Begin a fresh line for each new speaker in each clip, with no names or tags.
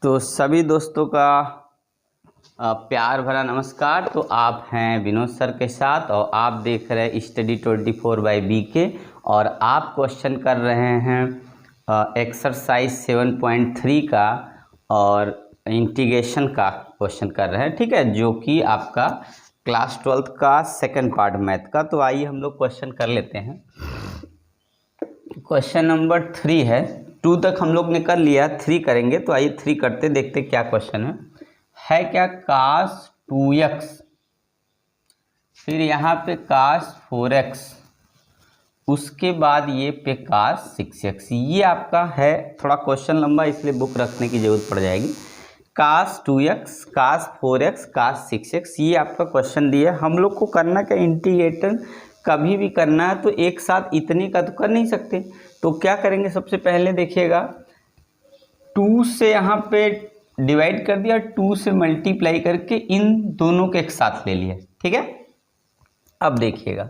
तो सभी दोस्तों का प्यार भरा नमस्कार। तो आप हैं विनोद सर के साथ और आप देख रहे हैं स्टडी 24/BK और आप क्वेश्चन कर रहे हैं एक्सरसाइज 7.3 का और इंटीग्रेशन का क्वेश्चन कर रहे हैं, ठीक है, जो कि आपका क्लास 12th का सेकंड पार्ट मैथ का। तो आइए हम लोग क्वेश्चन कर लेते हैं। क्वेश्चन नंबर 3 है। 2 तक हम लोग ने कर लिया, 3 करेंगे। तो आइए 3 करते, देखते क्या क्वेश्चन है क्या cos 2x, फिर यहाँ पे cos 4x, उसके बाद ये पे cos 6x। ये आपका है, थोड़ा क्वेश्चन लंबा इसलिए बुक रखने की जरूरत पड़ जाएगी। cos 2x, cos 4x, cos 6x, ये आपका क्वेश्चन दिया। हम लोग को करना क्या, इंटीग्रेटर कभी भी करना है तो एक साथ इतने का तो कर नहीं सकते। तो क्या करेंगे, सबसे पहले देखिएगा 2 से यहाँ पे डिवाइड कर दिया, 2 से मल्टीप्लाई करके इन दोनों के एक साथ ले लिया, ठीक है। अब देखिएगा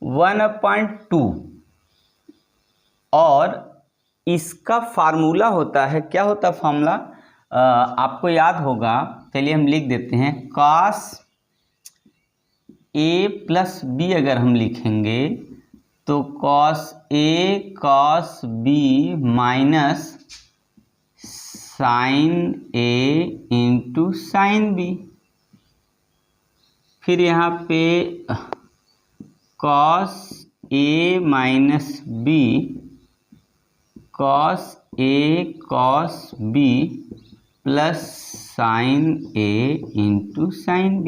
1/2 और इसका फार्मूला होता है, क्या होता है फार्मूला, आपको याद होगा, चलिए हम लिख देते हैं। cos a प्लस बी अगर हम लिखेंगे तो cos a cos b minus sine a into sine b। फिर यहाँ पे cos a minus b cos a cos b plus sine a into sine b,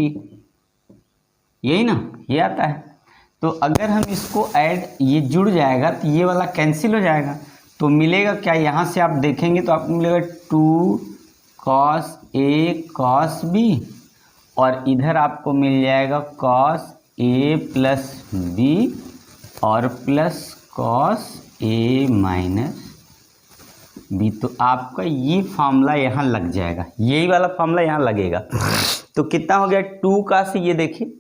यही ना, ये आता है। तो अगर हम इसको ऐड, ये जुड़ जाएगा तो ये वाला कैंसिल हो जाएगा, तो मिलेगा क्या, यहाँ से आप देखेंगे तो आपको मिलेगा 2 cos a cos b और इधर आपको मिल जाएगा cos a प्लस b और plus cos a minus b। तो आपका ये फार्मूला यहाँ लग जाएगा, यही वाला फार्मूला यहाँ लगेगा। तो कितना हो गया, 2 का से, ये देखिए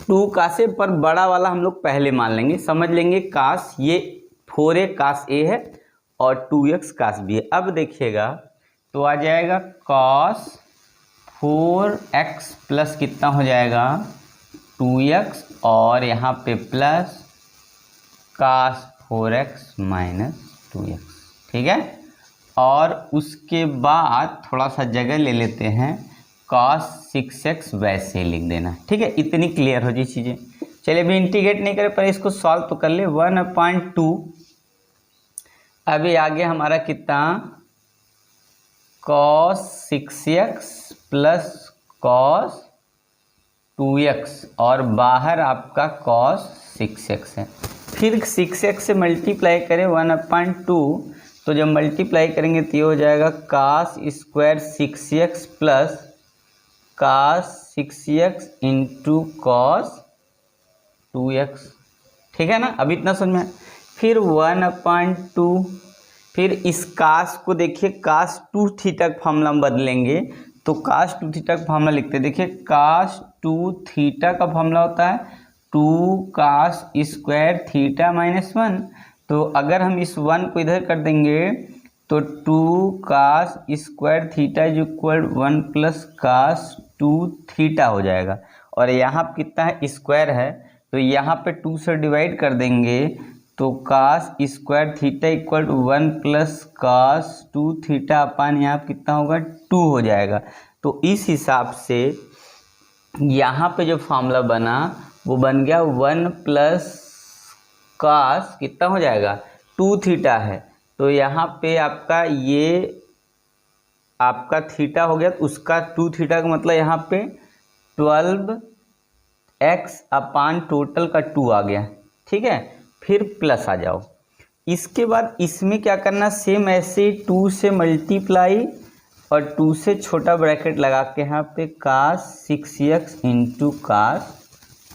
2 का से पर बड़ा वाला हम लोग पहले मान लेंगे, समझ लेंगे कास, ये 4a cos a है और 2x cos b है। अब देखिएगा तो आ जाएगा cos 4x प्लस कितना हो जाएगा 2x और यहाँ पे plus cos 4x minus 2x, ठीक है। और उसके बाद थोड़ा सा जगह ले लेते हैं, cos 6x वैसे लिख देना, ठीक है। इतनी क्लियर हो जी चीज़ें। चलिए अभी इंटीग्रेट नहीं करें, पर इसको सॉल्व तो कर ले। 1/2 अभी आगे हमारा कितना, cos 6x plus cos 2x और बाहर आपका cos 6x है। फिर 6x से मल्टीप्लाई करें 1/2, तो जब मल्टीप्लाई करेंगे तो ये हो जाएगा cos square 6x plus cos 6x into cos 2x, ठीक है ना। अभी इतना समझ में। फिर 1/2, फिर इस cos को देखिए cos 2 थीटा का फार्मूला हम बदलेंगे, तो cos 2 थीटा का फार्मूला लिखते हैं। देखिए cos 2 थीटा का फार्मूला होता है 2 cos स्क्वायर थीटा माइनस 1। तो अगर हम इस 1 को इधर कर देंगे तो 2 cos square theta is equal 1 plus cos 2 theta हो जाएगा। और यहाँ कितना है, स्क्वायर है, तो यहाँ पे 2 से डिवाइड कर देंगे तो cos square theta equal 1 plus cos 2 theta upon यहाँ कितना होगा 2 हो जाएगा। तो इस हिसाब से यहाँ पे जो फार्मूला बना वो बन गया 1 प्लस cos कितना हो जाएगा 2 थीटा है, तो यहाँ पे आपका ये आपका थीटा हो गया, तो उसका 2 थीटा का मतलब यहाँ पे 12x अपान टोटल का 2 आ गया, ठीक है। फिर प्लस आ जाओ, इसके बाद इसमें क्या करना, सेम ऐसे 2 से मल्टीप्लाई और 2 से छोटा ब्रैकेट लगा के यहाँ पे cos 6x into cos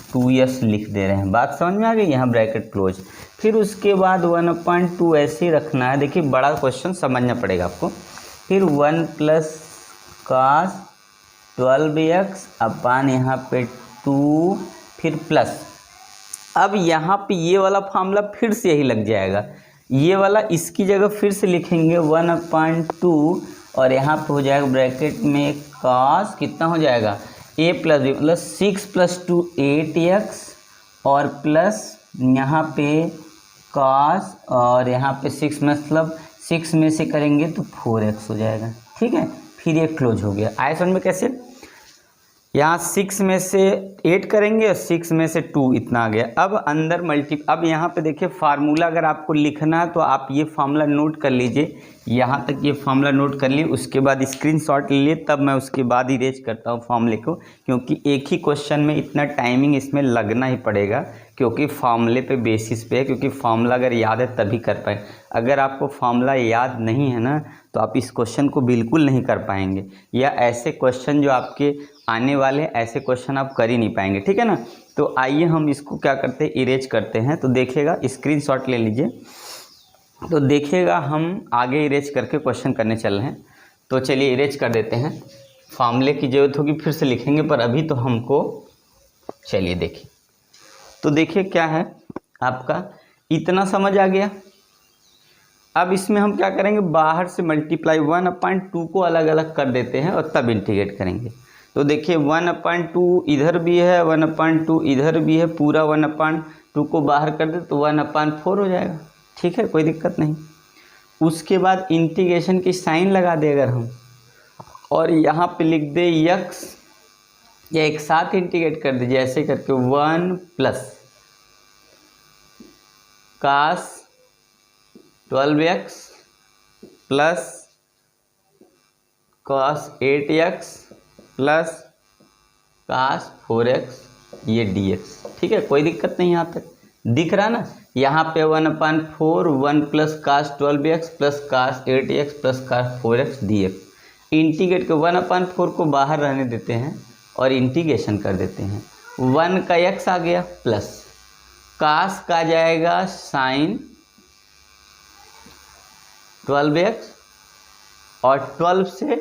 2s लिख दे रहे हैं। बात समझ में आ गई, यहाँ ब्रैकेट क्लोज। फिर उसके बाद 1/2 ऐसे ही रखना है। देखिए बड़ा क्वेश्चन समझना पड़ेगा आपको। फिर 1 प्लस cos 12x अपान यहाँ पे 2, फिर प्लस। अब यहाँ पे ये वाला फार्मूला फिर से यही लग जाएगा, ये वाला इसकी जगह फिर से लिखेंगे 1/2 और यहाँ पे हो जाएगा ब्रैकेट में cos कितना हो जाएगा a प्लस बी, मतलब 6 + 2 8x और प्लस यहाँ पे cos और यहाँ पे 6 मतलब 6 में से करेंगे तो 4x हो जाएगा। ठीक है, फिर ये क्लोज हो गया। आया समझ में कैसे? यहाँ 6 में से 8 करेंगे और 6 में से 2 इतना आ गया। अब अंदर अब यहाँ पे देखिए फार्मूला अगर आपको लिखना है तो आप ये फार्मूला नोट कर लीजिए, यहाँ तक ये फार्मूला नोट कर लिए, उसके बाद स्क्रीनशॉट ले लिए, तब मैं उसके बाद इरेज करता हूँ फार्मूले को, क्योंकि एक ही क्वेश्चन में इतना टाइमिंग इसमें लगना ही पड़ेगा, क्योंकि फार्मूले पे बेसिस पे है, क्योंकि फार्मूला अगर याद है तभी कर पाए। अगर आपको फार्मूला याद नहीं है ना तो आप इस क्वेश्चन को बिल्कुल नहीं कर पाएंगे, या ऐसे क्वेश्चन जो आपके आने वाले ऐसे क्वेश्चन आप कर ही नहीं पाएंगे। ठीक है ना, तो आइए हम इसको क्या करते हैं, इरेज करते हैं। तो देखिएगा, स्क्रीनशॉट ले लीजिए, तो देखिएगा हम आगे इरेज करके क्वेश्चन करने चल रहे हैं। तो चलिए इरेज कर देते हैं। फार्मूले की ज़रूरत होगी फिर से लिखेंगे, पर अभी तो हमको चलिए देखिए। तो देखिए क्या है आपका, इतना समझ आ गया। अब इसमें हम क्या करेंगे, बाहर से मल्टीप्लाई 1/2 को अलग अलग कर देते हैं और तब इंटीग्रेट करेंगे। तो देखिए 1/2 इधर भी है, 1/2 इधर भी है, पूरा 1/2 को बाहर कर दे तो 1/4 हो जाएगा। ठीक है, कोई दिक्कत नहीं। उसके बाद इंटीग्रेशन की साइन लगा दे अगर हम, और यहाँ पे लिख दे यक्स, या एक साथ इंटीग्रेट कर दीजिए ऐसे करके 1 + cos 12x plus cos 8x plus cos 4x ये dx। ठीक है, कोई दिक्कत नहीं, यहाँ तक दिख रहा ना। यहाँ पे 1/4 1 + cos 12x plus cos 8x plus cos 4x dx। Integrate के 1/4 को बाहर रहने देते हैं और इंटीग्रेशन कर देते हैं। 1 का x आ गया प्लस cos का जाएगा sin 12x और 12 से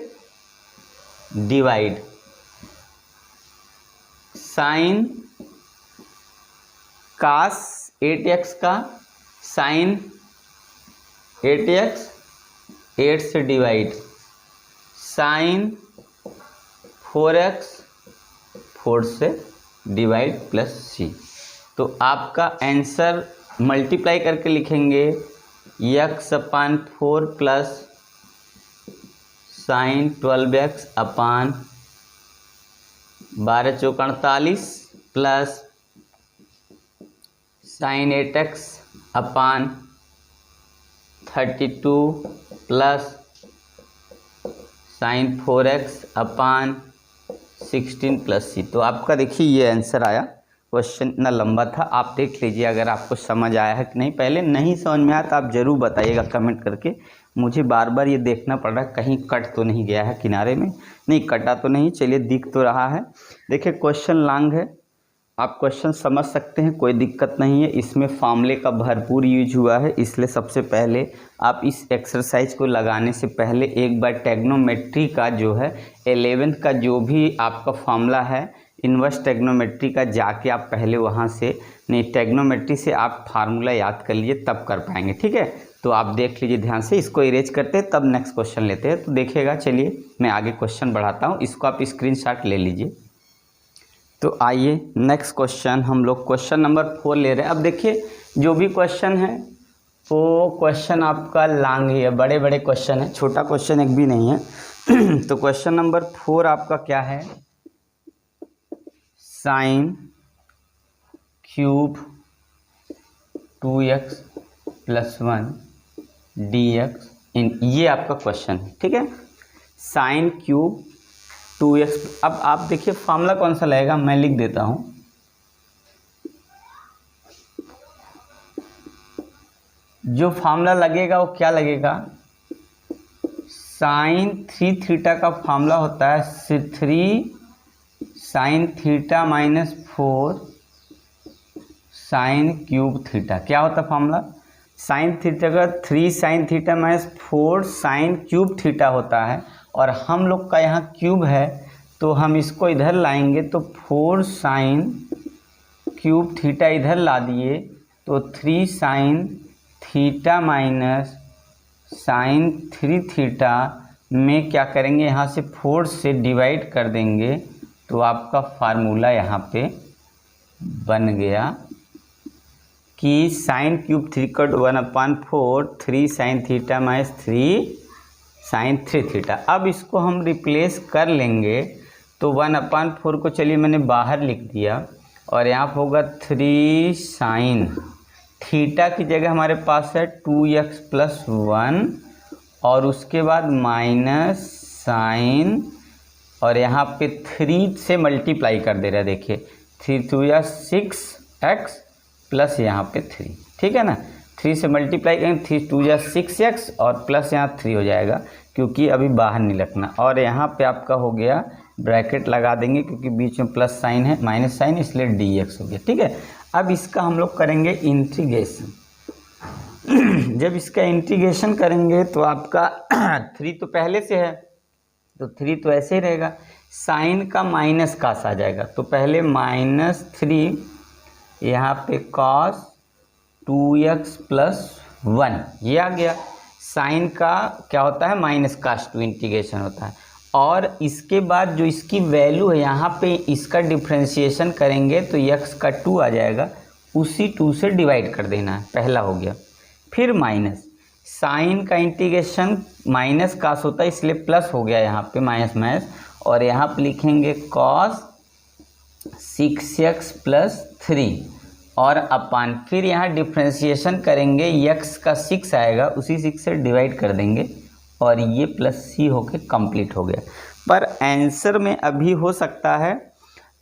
डिवाइड sin cos 8x का sin 8x 8 से डिवाइड sin 4x 4 से डिवाइड प्लस c। तो आपका आंसर मल्टीप्लाई करके लिखेंगे x/4 प्लस sin 12x अपान 12 × 4 = 48 प्लस sin 8x अपान 32 प्लस sin 4x अपान 16 प्लस c। तो आपका देखिए ये आंसर आया। क्वेश्चन इतना लंबा था, आप देख लीजिए अगर आपको समझ आया है कि नहीं। पहले नहीं समझ में आया तो आप ज़रूर बताइएगा कमेंट करके, मुझे बार बार ये देखना पड़ रहा है कहीं कट तो नहीं गया है किनारे में, नहीं कटा तो नहीं, चलिए दिख तो रहा है। देखिए क्वेश्चन लॉन्ग है, आप क्वेश्चन समझ सकते हैं, कोई दिक्कत नहीं है। इसमें फार्मूले का भरपूर यूज हुआ है, इसलिए सबसे पहले आप इस एक्सरसाइज को लगाने से पहले एक बार टेग्नोमेट्री का जो है 11th का जो भी आपका फार्मूला है इन्वर्स टेग्नोमेट्री का, जाके आप पहले वहाँ से नहीं टेग्नोमेट्री से आप फार्मूला याद कर लीजिए, तब कर पाएंगे। ठीक है, तो आप देख लीजिए ध्यान से। इसको इरेज करते हैं तब नेक्स्ट क्वेश्चन लेते हैं। तो देखिएगा, चलिए मैं आगे क्वेश्चन बढ़ाता हूँ, इसको आप स्क्रीनशॉट ले लीजिए। तो आइए नेक्स्ट क्वेश्चन हम लोग क्वेश्चन नंबर 4 ले रहे हैं। अब देखिए जो भी क्वेश्चन है वो क्वेश्चन आपका लॉन्ग ही है, बड़े बड़े क्वेश्चन है, छोटा क्वेश्चन एक भी नहीं है। तो क्वेश्चन नंबर 4 आपका क्या है, sin क्यूब 2x + 1 dx इन, ये आपका क्वेश्चन है। ठीक है, sin क्यूब 2x। अब आप देखिए फार्मूला कौन सा लगेगा, मैं लिख देता हूँ। जो फार्मूला लगेगा वो क्या लगेगा, sin 3θ का फार्मूला होता है 3 sin θ - 4 sin क्यूब थीटा। क्या होता है फार्मूला, sin थीटा का 3 sin θ - 4 sin क्यूब थीटा होता है, और हम लोग का यहाँ क्यूब है तो हम इसको इधर लाएंगे तो 4 sin क्यूब थीटा इधर ला दिए तो 3 sin θ - sin 3θ में क्या करेंगे, यहाँ से 4 से डिवाइड कर देंगे तो आपका फार्मूला यहाँ पे बन गया कि sine cube 3/1/4 3 sin theta minus 3 sin 3 theta. अब इसको हम रिप्लेस कर लेंगे तो 1/4 को चलिए मैंने बाहर लिख दिया और यहाँ पर होगा 3 sin थीटा की जगह हमारे पास है 2x + 1 और उसके बाद माइनस साइन और यहाँ पे 3 से मल्टीप्लाई कर दे रहा है। देखिए 3 2 या 6x प्लस यहाँ पे 3, ठीक है ना। 3 से मल्टीप्लाई करेंगे 3 2 या 6x और प्लस यहाँ 3 हो जाएगा क्योंकि अभी बाहर नहीं रखना। और यहाँ पे आपका हो गया, ब्रैकेट लगा देंगे क्योंकि बीच में प्लस साइन है माइनस साइन, इसलिए dx हो गया, ठीक है। अब इसका हम लोग करेंगे इंटीग्रेशन। जब इसका इंटीग्रेशन करेंगे तो आपका 3 तो पहले से है तो 3 तो ऐसे ही रहेगा, साइन का माइनस कास आ जाएगा तो पहले -3 यहाँ पे cos 2x + 1 ये आ गया। साइन का क्या होता है, माइनस कास 2 इंटीग्रेशन होता है। और इसके बाद जो इसकी वैल्यू है यहाँ पे इसका डिफ्रेंशिएशन करेंगे तो x का 2 आ जाएगा, उसी 2 से डिवाइड कर देना है, पहला हो गया। फिर माइनस साइन का इंटीग्रेशन माइनस कास होता है इसलिए प्लस हो गया यहाँ पे माइनस माइनस, और यहाँ पे लिखेंगे cos 6x + 3 और अपान, फिर यहाँ डिफ्रेंशिएशन करेंगे x का 6 आएगा, उसी 6 से डिवाइड कर देंगे और ये +c होके कंप्लीट हो गया। पर आंसर में अभी हो सकता है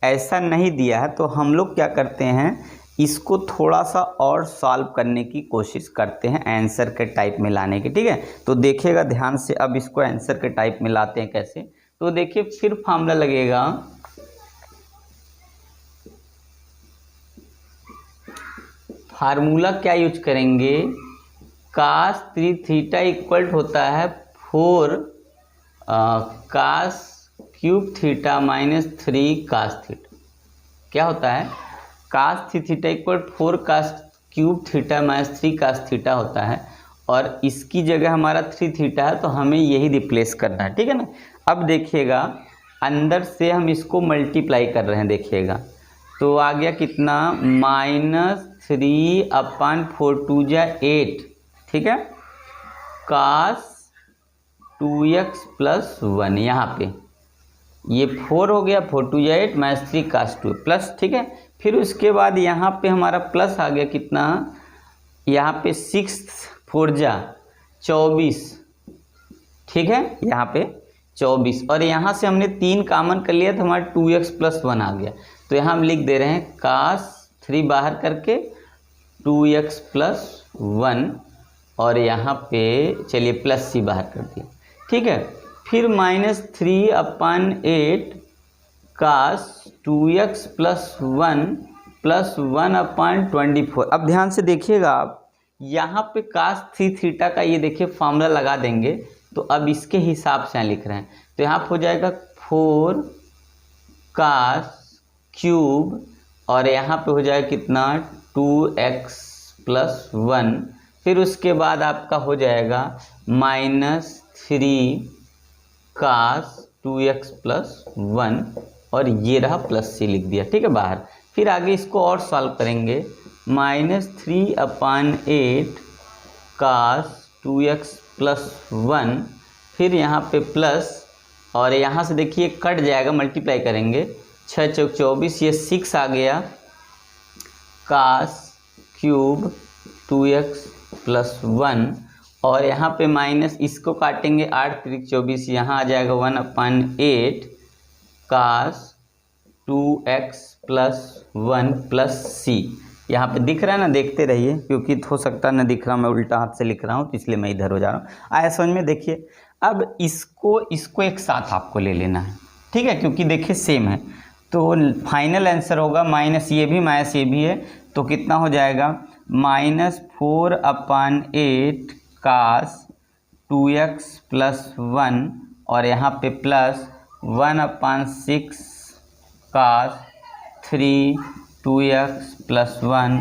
ऐसा नहीं दिया है तो हम लोग क्या करते हैं, इसको थोड़ा सा और सॉल्व करने की कोशिश करते हैं आंसर के टाइप में लाने की, ठीक है। तो देखिएगा ध्यान से, अब इसको आंसर के टाइप में लाते हैं कैसे। तो देखिए फिर फार्मूला लगेगा, फार्मूला क्या यूज करेंगे, cos 3 थीटा इक्वल होता है 4 cos cube theta minus 3 cos theta. क्या होता है, cos 3 theta equal 4 cos cube theta minus 3 cos theta होता है और इसकी जगह हमारा 3 थीटा है तो हमें यही रिप्लेस करना है, ठीक है ना। अब देखिएगा अंदर से हम इसको मल्टीप्लाई कर रहे हैं, देखिएगा तो आ गया कितना, -3/4 2 जा 8, ठीक है, cos 2x + 1 यहाँ पे ये 4 हो गया, 4 2 जा 8 माइनस 3 cos 2 प्लस, ठीक है। फिर उसके बाद यहाँ पे हमारा प्लस आ गया कितना, यहाँ पे 6 4 जा 24, ठीक है, यहाँ पे 24 और यहाँ से हमने 3 कॉमन कर लिया तो हमारा 2x + 1 आ गया। तो यहाँ हम लिख दे रहे हैं cos 3 बाहर करके 2x + 1 और यहाँ पे चलिए +c बाहर कर दिया, ठीक है। फिर -3/8 cos 2x + 1 + 1/24। अब ध्यान से देखिएगा आप, यहाँ पे cos 3 थीटा का ये देखिए फार्मूला लगा देंगे तो अब इसके हिसाब से यहाँ लिख रहे हैं तो यहाँ पे हो जाएगा 4 cos क्यूब और यहाँ पे हो जाएगा कितना 2x + 1, फिर उसके बाद आपका हो जाएगा -3 cos 2x + 1 और ये रहा +c लिख दिया, ठीक है बाहर। फिर आगे इसको और सॉल्व करेंगे, -3/8 cos 2x + 1, फिर यहाँ पे प्लस और यहाँ से देखिए कट जाएगा, मल्टीप्लाई करेंगे 6 चौक 24, ये 6 आ गया, cos क्यूब 2x + 1 और यहाँ पे माइनस इसको काटेंगे 8 3 24, यहाँ आ जाएगा 1/8 cos 2x + 1 + c। यहाँ पे दिख रहा है ना, देखते रहिए क्योंकि हो सकता है ना दिख रहा, मैं उल्टा हाथ से लिख रहा हूँ तो इसलिए मैं इधर हो जा रहा हूँ। आया समझ में। देखिए अब इसको एक साथ आपको ले लेना है, ठीक है, क्योंकि देखिए सेम है तो फाइनल आंसर होगा माइनस ये भी है तो कितना हो जाएगा, -4/8 cos 2x + 1 और यहाँ पे प्लस 1/6 cos 3 2x + 1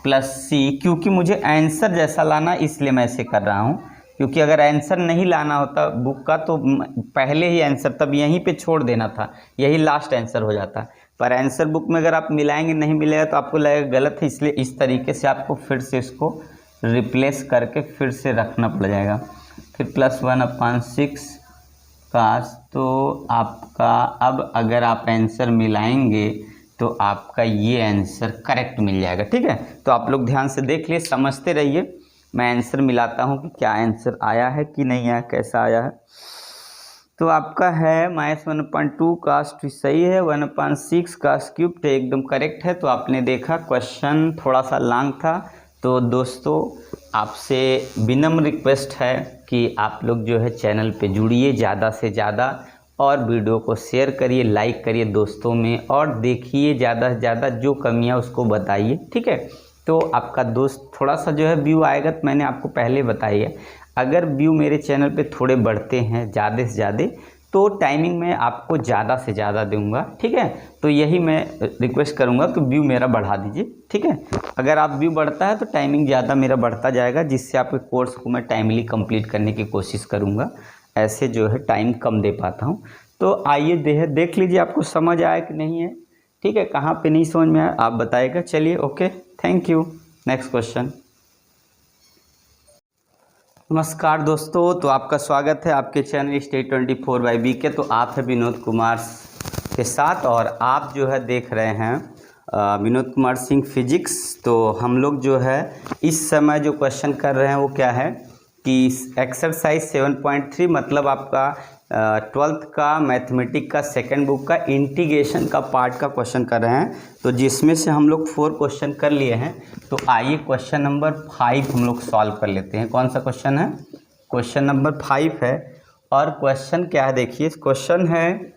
+ c। क्योंकि मुझे आंसर जैसा लाना इसलिए मैं ऐसे कर रहा हूँ, क्योंकि अगर आंसर नहीं लाना होता बुक का तो पहले ही आंसर तब यहीं पे छोड़ देना था, यही लास्ट आंसर हो जाता। पर आंसर बुक में अगर आप मिलाएंगे नहीं मिलेगा तो आपको लगेगा गलत है, इसलिए इस तरीके से आपको फिर से इसको रिप्लेस करके फिर से रखना पड़ जाएगा। फिर +1/6 काश, तो आपका अब अगर आप आंसर मिलाएंगे तो आपका ये आंसर करेक्ट मिल जाएगा। ठीक है, तो आप लोग ध्यान से देख लिए, समझते रहिए। मैं आंसर मिलाता हूँ कि क्या आंसर आया है कि नहीं आया, कैसा आया है। तो आपका है -1/2 काश सही है, 1/6 काश क्यूब एकदम करेक्ट है। तो आपने देखा क्वेश्चन थोड़ा सा लॉन्ग था। तो दोस्तों आपसे विनम्र रिक्वेस्ट है कि आप लोग जो है चैनल पे जुड़िए ज़्यादा से ज़्यादा, और वीडियो को शेयर करिए, लाइक करिए दोस्तों में, और देखिए ज़्यादा से ज़्यादा, जो कमियां उसको बताइए। ठीक है, तो आपका दोस्त थोड़ा सा जो है व्यू आएगा, तो मैंने आपको पहले बताई है, अगर व्यू मेरे चैनल पे थोड़े बढ़ते हैं ज़्यादा से ज़्यादा तो टाइमिंग में आपको ज़्यादा से ज़्यादा दूंगा। ठीक है, तो यही मैं रिक्वेस्ट करूँगा कि व्यू मेरा बढ़ा दीजिए। ठीक है, अगर आप व्यू बढ़ता है तो टाइमिंग ज़्यादा मेरा बढ़ता जाएगा, जिससे आपके कोर्स को मैं टाइमली कंप्लीट करने की कोशिश करूँगा। ऐसे जो है टाइम कम दे पाता हूँ। तो आइए देख लीजिए आपको समझ आया कि नहीं है। ठीक है, कहाँ पे नहीं समझ में आया आप बताइएगा। चलिए, okay, thank you. Next question. नमस्कार दोस्तों, तो आपका स्वागत है आपके चैनल Study24/BK। तो आप है विनोद कुमार के साथ, और आप जो है देख रहे हैं विनोद कुमार सिंह फिजिक्स। तो हम लोग जो है इस समय जो क्वेश्चन कर रहे हैं वो क्या है कि एक्सरसाइज 7.3 मतलब आपका 12th का मैथमेटिक का सेकंड बुक का इंटीग्रेशन का पार्ट का क्वेश्चन कर रहे हैं। तो जिसमें से हम लोग 4 क्वेश्चन कर लिए हैं। तो आइए क्वेश्चन नंबर 5 हम लोग सॉल्व कर लेते हैं। कौन सा क्वेश्चन है? क्वेश्चन नंबर 5 है। और क्वेश्चन क्या है देखिए, क्वेश्चन है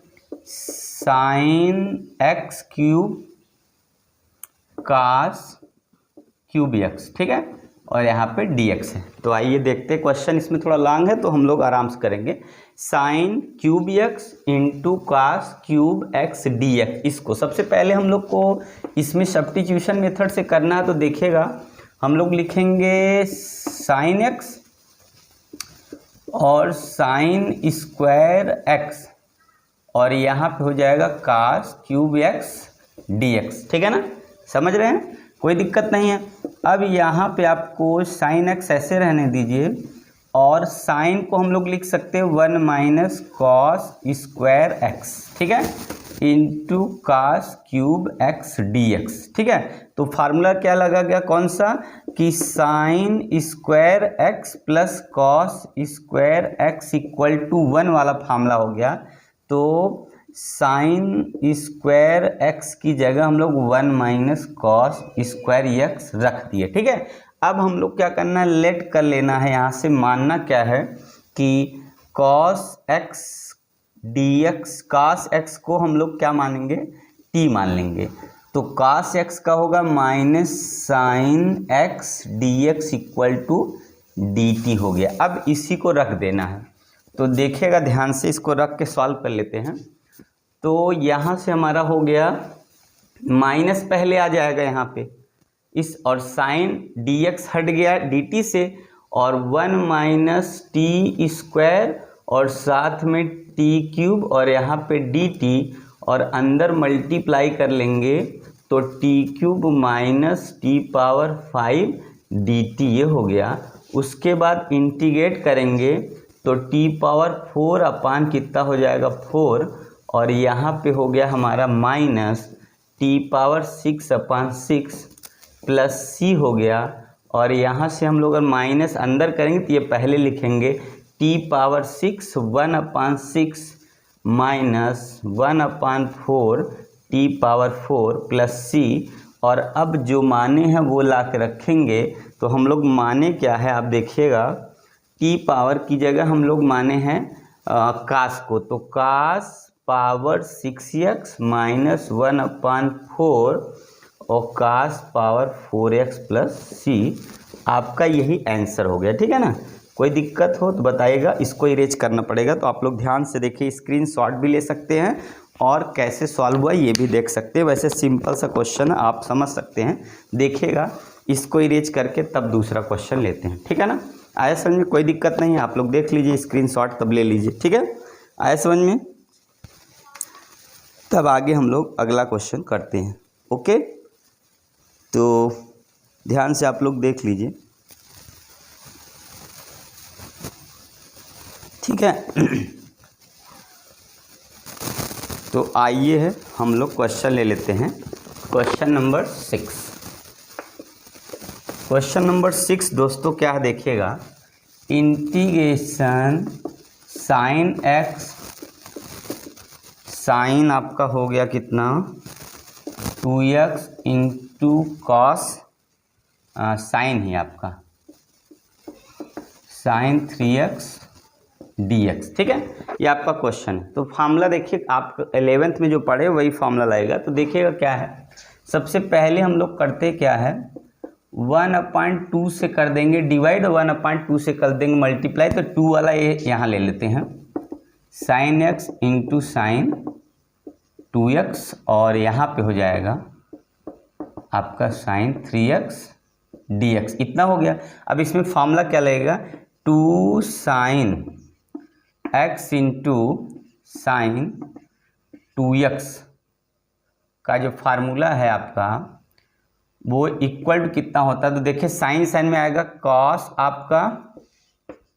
sin x³ cos x। ठीक है, और यहाँ पे dx है। तो आइए देखते हैं क्वेश्चन, इसमें थोड़ा लॉन्ग है तो हम लोग आराम से करेंगे। sin x into cos x dx, इसको सबसे पहले हम लोग को इसमें सब्स्टिट्यूशन मेथड से करना है। तो देखिएगा हम लोग लिखेंगे sin x और sin स्क्वायर x, और यहाँ पे हो जाएगा cos x dx। ठीक है ना, समझ रहे हैं, कोई दिक्कत नहीं है। अब यहाँ पे आपको sin x ऐसे रहने दीजिए, और sin को हम लोग लिख सकते हैं 1 - cos स्क्वायर x। ठीक है, इंटू cos x dx। ठीक है, तो फार्मूला क्या लगा गया, कौन सा, कि sin square x plus cos square x equal to 1 वाला फार्मूला हो गया। तो sin स्क्वायर x की जगह हम लोग 1 - cos स्क्वायर x रख दिए। ठीक है, अब हम लोग क्या करना है, लेट कर लेना है। यहाँ से मानना क्या है कि cos x dx, cos x को हम लोग क्या मानेंगे, t मान लेंगे। तो cos x का होगा -sin x dx equal to dt हो गया। अब इसी को रख देना है। तो देखिएगा ध्यान से, इसको रख के सॉल्व कर लेते हैं। तो यहाँ से हमारा हो गया माइनस, पहले आ जाएगा यहाँ पे इस, और साइन dx हट गया dt से, और 1 - t स्क्वायर, और साथ में t³, और यहाँ पे dt, और अंदर मल्टीप्लाई कर लेंगे तो t³ - t⁵ dt ये हो गया। उसके बाद इंटीग्रेट करेंगे तो t⁴ अपान कितना हो जाएगा 4, और यहाँ पे हो गया हमारा -t⁶/6 प्लस c हो गया। और यहाँ से हम लोग अगर माइनस अंदर करेंगे तो ये पहले लिखेंगे t⁶ 1/6 - 1/4 t⁴ प्लस c। और अब जो माने हैं वो ला के रखेंगे। तो हम लोग माने क्या है आप देखिएगा, t पावर की जगह हम लोग माने हैं cos को, तो cos पावर 6x - 1/4 और cos power 4x plus c, आपका यही आंसर हो गया। ठीक है ना, कोई दिक्कत हो तो बताइएगा। इसको इरेज करना पड़ेगा, तो आप लोग ध्यान से देखिए, स्क्रीनशॉट भी ले सकते हैं और कैसे सॉल्व हुआ ये भी देख सकते हैं। वैसे सिंपल सा क्वेश्चन है, आप समझ सकते हैं। देखिएगा, इसको इरेज करके तब दूसरा क्वेश्चन लेते हैं। ठीक है ना, आया समझ में? कोई दिक्कत नहीं है, आप लोग देख लीजिए स्क्रीनशॉट तब ले लीजिए, ठीक है। आया समझ में? तब आगे हम लोग अगला क्वेश्चन करते हैं। ओके, तो ध्यान से आप लोग देख लीजिए, ठीक है। तो आइए है हम लोग क्वेश्चन ले लेते हैं। Question number 6। क्वेश्चन नंबर 6 दोस्तों क्या है देखिएगा, इंटीग्रेशन साइन एक्स, साइन आपका हो गया कितना 2x इंटू कॉस, साइन ही आपका साइन 3x dx, ठीक है। ये आपका क्वेश्चन है। तो फार्मूला देखिए, आप 11th में जो पढ़े वही फार्मूला लाएगा। तो देखिएगा क्या है, सबसे पहले हम लोग करते क्या है, 1/2 से कर देंगे डिवाइड, 1/2 से कर देंगे मल्टीप्लाई। तो 2 वाला ये यहाँ ले लेते हैं, sign x into sine 2x, और यहाँ पे हो जाएगा आपका साइन 3x dx, इतना हो गया। अब इसमें फार्मूला क्या लगेगा, 2 sign x into sine 2x का जो फार्मूला है आपका वो इक्वल टू कितना होता है। तो देखिए साइन साइन में आएगा कॉस आपका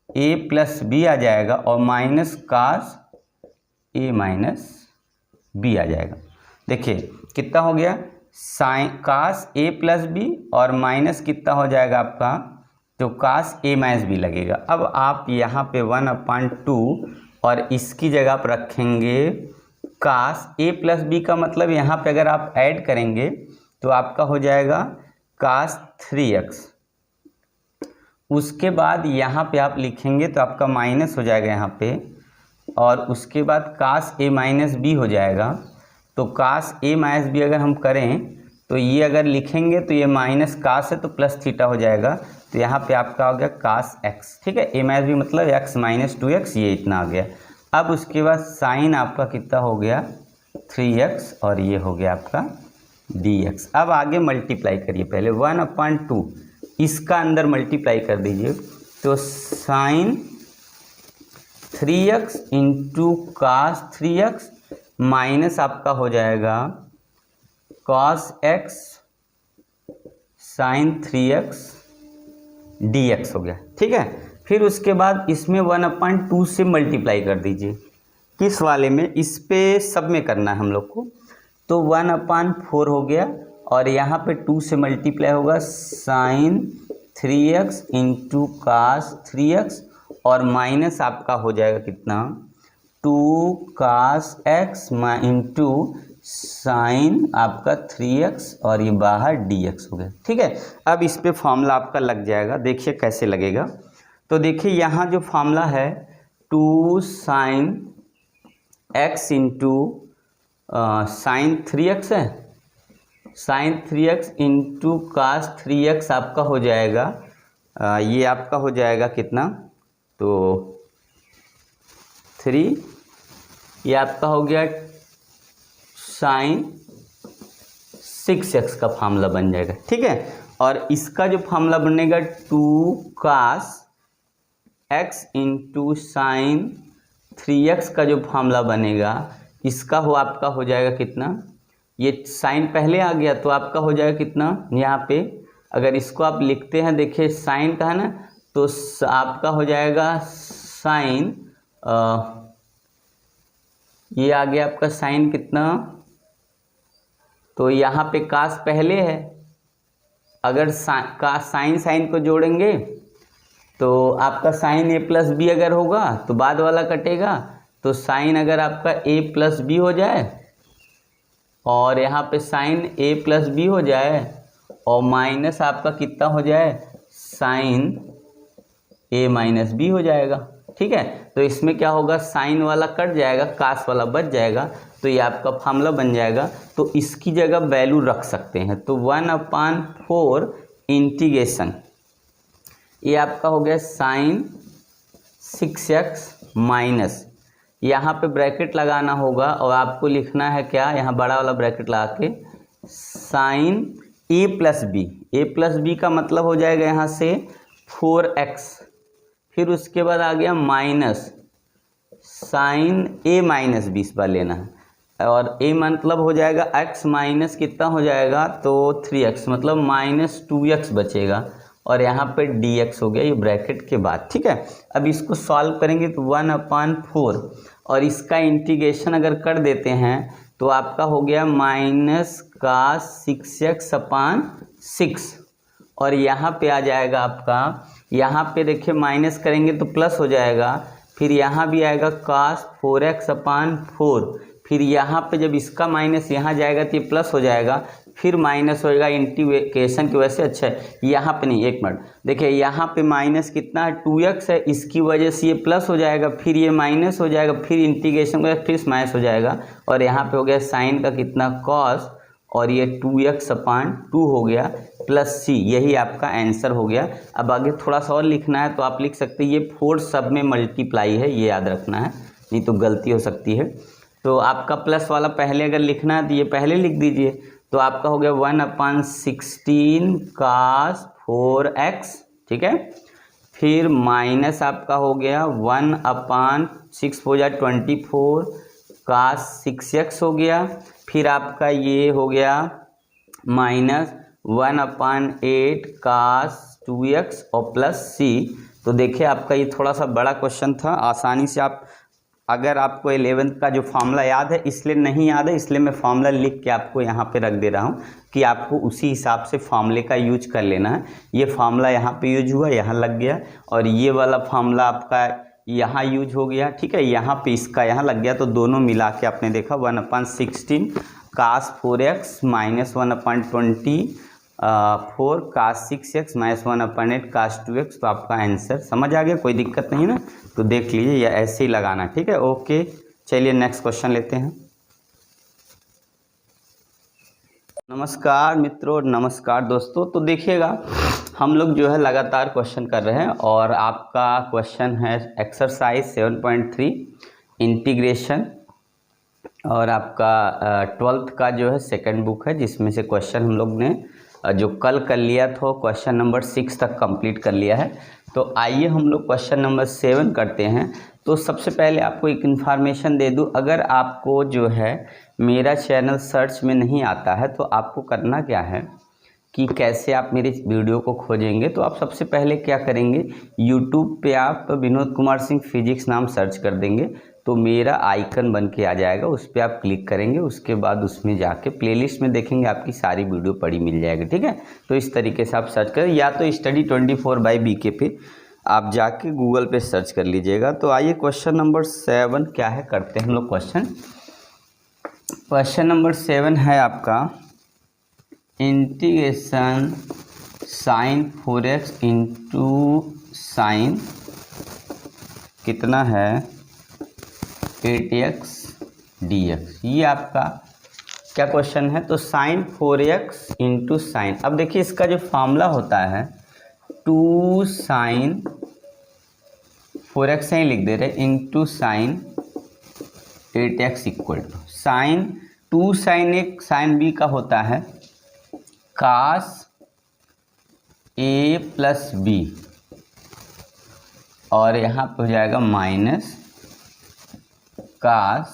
a प्लस बी आ जाएगा, और minus cos a minus B आ जाएगा। देखिए कितना हो गया, sine cos a plus B और माइनस कितना हो जाएगा आपका, तो कॉस a माइनस बी लगेगा। अब आप यहाँ पे 1/2 और इसकी जगह पर रखेंगे कॉस a प्लस बी का मतलब यहाँ पे अगर आप ऐड करेंगे तो आपका हो जाएगा कॉस 3x। उसके बाद यहाँ पे आप लिखेंगे तो आपका माइनस हो जाएगा यहाँ पे, और उसके बाद कॉस a माइनस बी हो जाएगा। तो कॉस a माइनस बी अगर हम करें तो ये अगर लिखेंगे तो ये माइनस कॉस है तो प्लस थीटा हो जाएगा। तो यहाँ पे आपका हो गया कॉस x, ठीक है। a माइनस बी मतलब x माइनस 2x, ये इतना आ गया। अब उसके बाद साइन आपका कितना हो गया 3x, और ये हो गया आपका dx। अब आगे मल्टीप्लाई करिए, पहले 1/2 इसका अंदर मल्टीप्लाई कर दीजिए। तो sign 3x into cos 3x minus आपका हो जाएगा cos x sign 3x dx हो गया, ठीक है। फिर उसके बाद इसमें 1/2 से मल्टीप्लाई कर दीजिए। किस वाले में, इस पे सब में करना है हम लोग को। तो 1/4 हो गया, और यहाँ पे 2 से मल्टीप्लाई होगा sign 3x into cos 3x, और माइनस आपका हो जाएगा कितना 2 कॉस x इंटू साइन आपका 3x, और ये बाहर dx हो गया, ठीक है। अब इस पे फॉर्मूला आपका लग जाएगा, देखिए कैसे लगेगा। तो देखिए यहाँ जो फॉर्मूला है 2 sign x into sine 3x है, sign 3x into cos 3x आपका हो जाएगा, ये आपका हो जाएगा कितना, तो 3, ये आपका हो गया साइन 6x का फार्मूला बन जाएगा, ठीक है। और इसका जो फार्मूला बनेगा 2 cos x into sine 3x का जो फार्मूला बनेगा, इसका हो आपका हो जाएगा कितना, ये साइन पहले आ गया तो आपका हो जाएगा कितना, यहाँ पे अगर इसको आप लिखते हैं, देखिए साइन का है ना, तो आपका हो जाएगा साइन, ये आ गया आपका साइन कितना, तो यहाँ पे कास पहले है, अगर साइन साइन को जोड़ेंगे तो आपका साइन a प्लस बी अगर होगा तो बाद वाला कटेगा। तो साइन अगर आपका a प्लस बी हो जाए, और यहाँ पे साइन a प्लस बी हो जाए, और माइनस आपका कितना हो जाए साइन a माइनस बी हो जाएगा, ठीक है। तो इसमें क्या होगा, साइन वाला कट जाएगा, कास वाला बच जाएगा, तो ये आपका फार्मूला बन जाएगा। तो इसकी जगह वैल्यू रख सकते हैं। तो 1/4 इंटीग्रेशन, ये आपका हो गया साइन 6x माइनस, यहाँ पे ब्रैकेट लगाना होगा, और आपको लिखना है क्या, यहाँ बड़ा वाला ब्रैकेट लगा के sine a plus B, a plus B का मतलब हो जाएगा यहाँ से 4x, फिर उसके बाद आ गया माइनस साइन ए माइनस बी, इस बार लेना है, और a मतलब हो जाएगा x माइनस कितना हो जाएगा, तो 3x मतलब -2x बचेगा, और यहाँ पे dx हो गया ये ब्रैकेट के बाद। ठीक है, अब इसको सॉल्व करेंगे तो 1/4, और इसका इंटीग्रेशन अगर कर देते हैं तो आपका हो गया -6x/6, और यहाँ पे आ जाएगा आपका, यहाँ पे देखिए माइनस करेंगे तो प्लस हो जाएगा, फिर यहाँ भी आएगा cos 4x/4, फिर यहाँ पे जब इसका माइनस यहाँ जाएगा तो ये प्लस हो जाएगा, फिर माइनस होएगा इंटीग्रेशन की वजह से। अच्छा यहाँ पे नहीं, एक मिनट देखिए, यहाँ पे माइनस कितना है 2x है, इसकी वजह से ये प्लस हो जाएगा, फिर ये माइनस हो जाएगा, फिर इंटीग्रेशन का फिर माइनस हो जाएगा, और यहाँ पे हो गया साइन का कितना cos, और ये 2x/2 हो गया प्लस c, यही आपका आंसर हो गया। अब आगे थोड़ा सा और लिखना है तो आप लिख सकते हैं ये 4 सब में मल्टीप्लाई है, ये याद रखना है, नहीं तो गलती हो सकती है। तो आपका प्लस वाला पहले अगर लिखना है तो ये पहले लिख दीजिए, तो आपका हो गया 1/16 cos 4x, ठीक है, फिर माइनस आपका हो गया 1/6 हो जाए 24 cos 6x हो गया, फिर आपका ये हो गया माइनस 1/8 cos 2x और प्लस c। तो देखिए आपका ये थोड़ा सा बड़ा क्वेश्चन था, आसानी से आप, अगर आपको 11th का जो फार्मूला याद है, इसलिए नहीं याद है इसलिए मैं फार्मूला लिख के आपको यहाँ पे रख दे रहा हूँ कि आपको उसी हिसाब से फार्मूले का यूज कर लेना है। ये फार्मूला यहाँ पे यूज हुआ, यहाँ लग गया, और ये वाला फार्मूला आपका यहाँ यूज हो गया, ठीक है, यहाँ पे इसका यहाँ लग गया, तो दोनों मिला के आपने देखा 1/16 cos 4x minus 1/24 cos 6x minus 1/8 cos 2x। तो आपका आंसर समझ आ गया, कोई दिक्कत नहीं ना, तो देख लीजिए या ऐसे ही लगाना, ठीक है। ओके चलिए नेक्स्ट क्वेश्चन लेते हैं। नमस्कार मित्रों, नमस्कार दोस्तों। तो देखिएगा हम लोग जो है लगातार क्वेश्चन कर रहे हैं, और आपका क्वेश्चन है एक्सरसाइज 7.3 इंटीग्रेशन, और आपका 12th का जो है सेकंड बुक है, जिसमें से क्वेश्चन हम लोग ने जो कल कर लिया था क्वेश्चन नंबर 6 तक कंप्लीट कर लिया है। तो आइए हम लोग क्वेश्चन नंबर 7 करते हैं। तो सबसे पहले आपको एक इन्फॉर्मेशन दे दूं, अगर आपको जो है मेरा चैनल सर्च में नहीं आता है तो आपको करना क्या है कि कैसे आप मेरे वीडियो को खोजेंगे। तो आप सबसे पहले क्या करेंगे, यूट्यूब पे आप विनोद कुमार सिंह फिजिक्स नाम सर्च कर देंगे, तो मेरा आइकन बन के आ जाएगा, उस पर आप क्लिक करेंगे, उसके बाद उसमें जाके प्लेलिस्ट में देखेंगे आपकी सारी वीडियो पड़ी मिल जाएगी, ठीक है। तो इस तरीके से आप सर्च करें, या तो स्टडी 24/BK पे आप जाके गूगल पे सर्च कर लीजिएगा। तो आइए क्वेश्चन नंबर 7 क्या है करते हैं हम लोग। क्वेश्चन नंबर 7 है आपका integration sign 4x into sine कितना है 8x dx, ये आपका क्या क्वेश्चन है। तो साइन 4x इंटू साइन, अब देखिए इसका जो फॉर्मूला होता है 2 साइन 4x से ही लिख दे रहे into sine 8x equal to sine 2 sine एक साइन b का होता है cos a प्लस b, और यहाँ पे हो जाएगा minus cos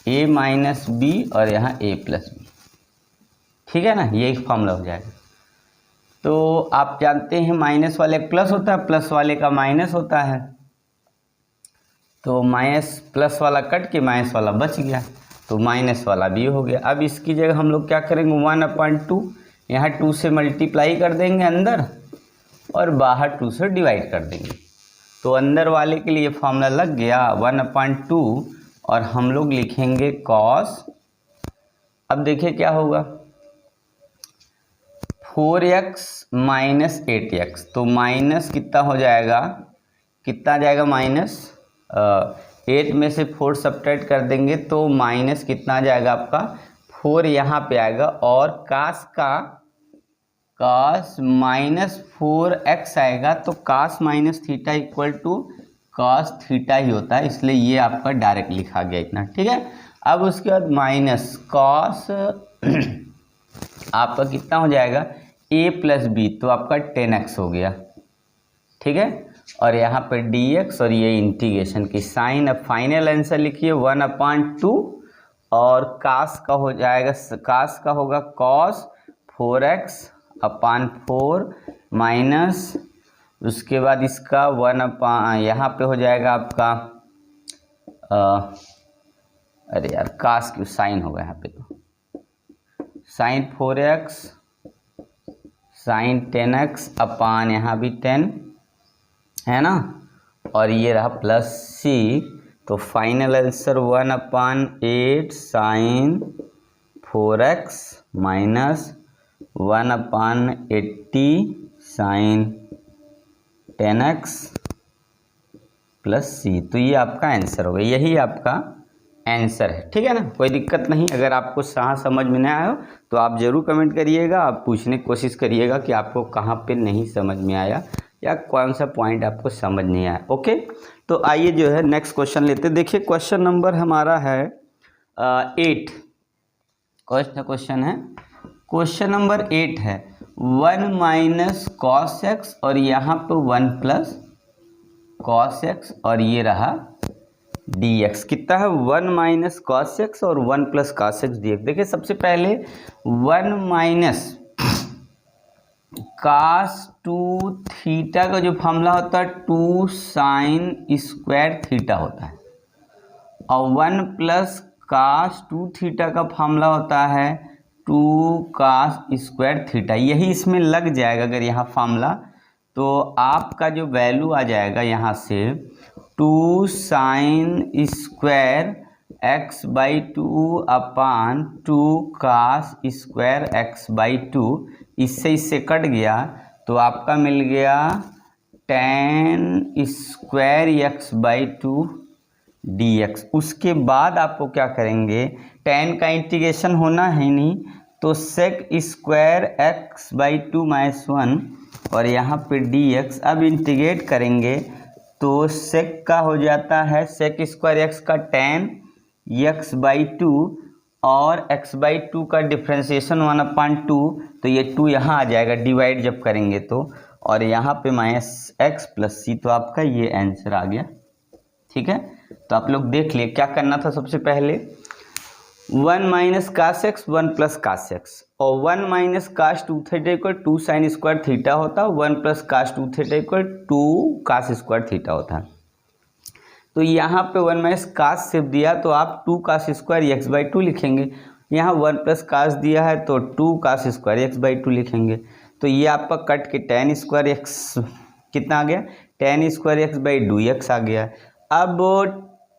a minus b, और यहाँ a प्लस b, ठीक है ना, ये एक फॉर्मूला हो जाएगा। तो आप जानते हैं माइनस वाले प्लस होता है, प्लस वाले का माइनस होता है, तो माइनस प्लस वाला कट के माइनस वाला बच गया, तो माइनस वाला भी हो गया। अब इसकी जगह हम लोग क्या करेंगे 1/2, यहाँ 2 से मल्टीप्लाई कर देंगे अंदर, और बाहर 2 से डिवाइड कर देंगे, तो अंदर वाले के लिए फॉर्मूला लग गया 1/2, और हम लोग लिखेंगे cos। अब देखिए क्या होगा 4x माइनस 8x, तो माइनस कितना हो जाएगा, कितना आ जाएगा माइनस 8 में से 4 सब्ट्रैक्ट कर देंगे तो माइनस कितना आ जाएगा आपका 4 यहाँ पे आएगा, और cos माइनस 4x आएगा, तो cos minus theta equal to cos theta ही होता है, इसलिए ये आपका डायरेक्ट लिखा गया इतना, ठीक है। अब उसके बाद माइनस cos आपका कितना हो जाएगा a प्लस बी, तो आपका 10x हो गया, ठीक है। और यहाँ पे dx और ये इंटीग्रेशन की साइन। अब फाइनल आंसर लिखिए 1/2 और कास का हो जाएगा, कास का होगा cos 4x/4 माइनस उसके बाद इसका 1 यहाँ पे हो जाएगा आपका अरे यार कास क्यों साइन होगा यहाँ पे, तो साइन 4x साइन 10x अपान यहाँ भी 10 है ना, और ये रहा प्लस c, तो final answer 1/8 sine 4x minus 1/80 sine 10x plus c। तो ये आपका आंसर होगा, यही आपका आंसर है, ठीक है ना। कोई दिक्कत नहीं, अगर आपको समझ में नहीं आया तो आप ज़रूर कमेंट करिएगा, आप पूछने की कोशिश करिएगा कि आपको कहाँ पे नहीं समझ में आया या कौन सा पॉइंट आपको समझ नहीं आया। ओके, तो आइए जो है नेक्स्ट क्वेश्चन लेते हैं। देखिए क्वेश्चन नंबर हमारा है 8, क्वेश्चन है क्वेश्चन नंबर 8 है 1 माइनस कॉस एक्स और यहाँ पे 1 प्लस कॉस एक्स और ये रहा dx। कितना है 1 माइनस कॉस एक्स और 1 प्लस कॉस एक्स dx। देखिए सबसे पहले 1 माइनस कास 2 थीटा का जो फॉर्मूला होता है 2 साइन स्क्वायर थीटा होता है, और 1 प्लस कास 2 थीटा का फॉर्मूला होता है 2 कास स्क्वायर थीटा। यही इसमें लग जाएगा अगर यहाँ फॉर्मूला, तो आपका जो वैल्यू आ जाएगा यहाँ से 2 साइन स्क्वायर x/2 अपान 2 कास स्क्वायर x/2, इससे कट गया तो आपका मिल गया tan स्क्वायर x/2 dx। उसके बाद आपको क्या करेंगे, tan का इंटीग्रेशन होना है नहीं, तो sec स्क्वायर x/2 - 1 और यहाँ पे dx। अब इंटीग्रेट करेंगे तो sec का हो जाता है sec स्क्वायर x का tan x/2 और x/2 का डिफ्रेंशिएशन 1/2, तो ये 2 यहाँ आ जाएगा डिवाइड जब करेंगे तो, और यहाँ पे माइनस x प्लस c, तो आपका ये आंसर आ गया, ठीक है। तो आप लोग देख लिए क्या करना था। सबसे पहले 1 minus cos x 1 plus cos x, और 1 minus cos 2 theta equal 2 sine square theta होता है, 1 plus cos 2 theta equal 2 cos square theta होता है। तो यहाँ पे 1 माइनस कास सिर्फ दिया तो आप 2 कास स्क्वायर x/2 लिखेंगे। यहाँ 1 प्लस कास दिया है तो 2 कास स्क्वायर x/2 लिखेंगे। तो ये आपका कट के tan स्क्वायर x कितना आ गया, tan स्क्वायर x/2x आ गया। अब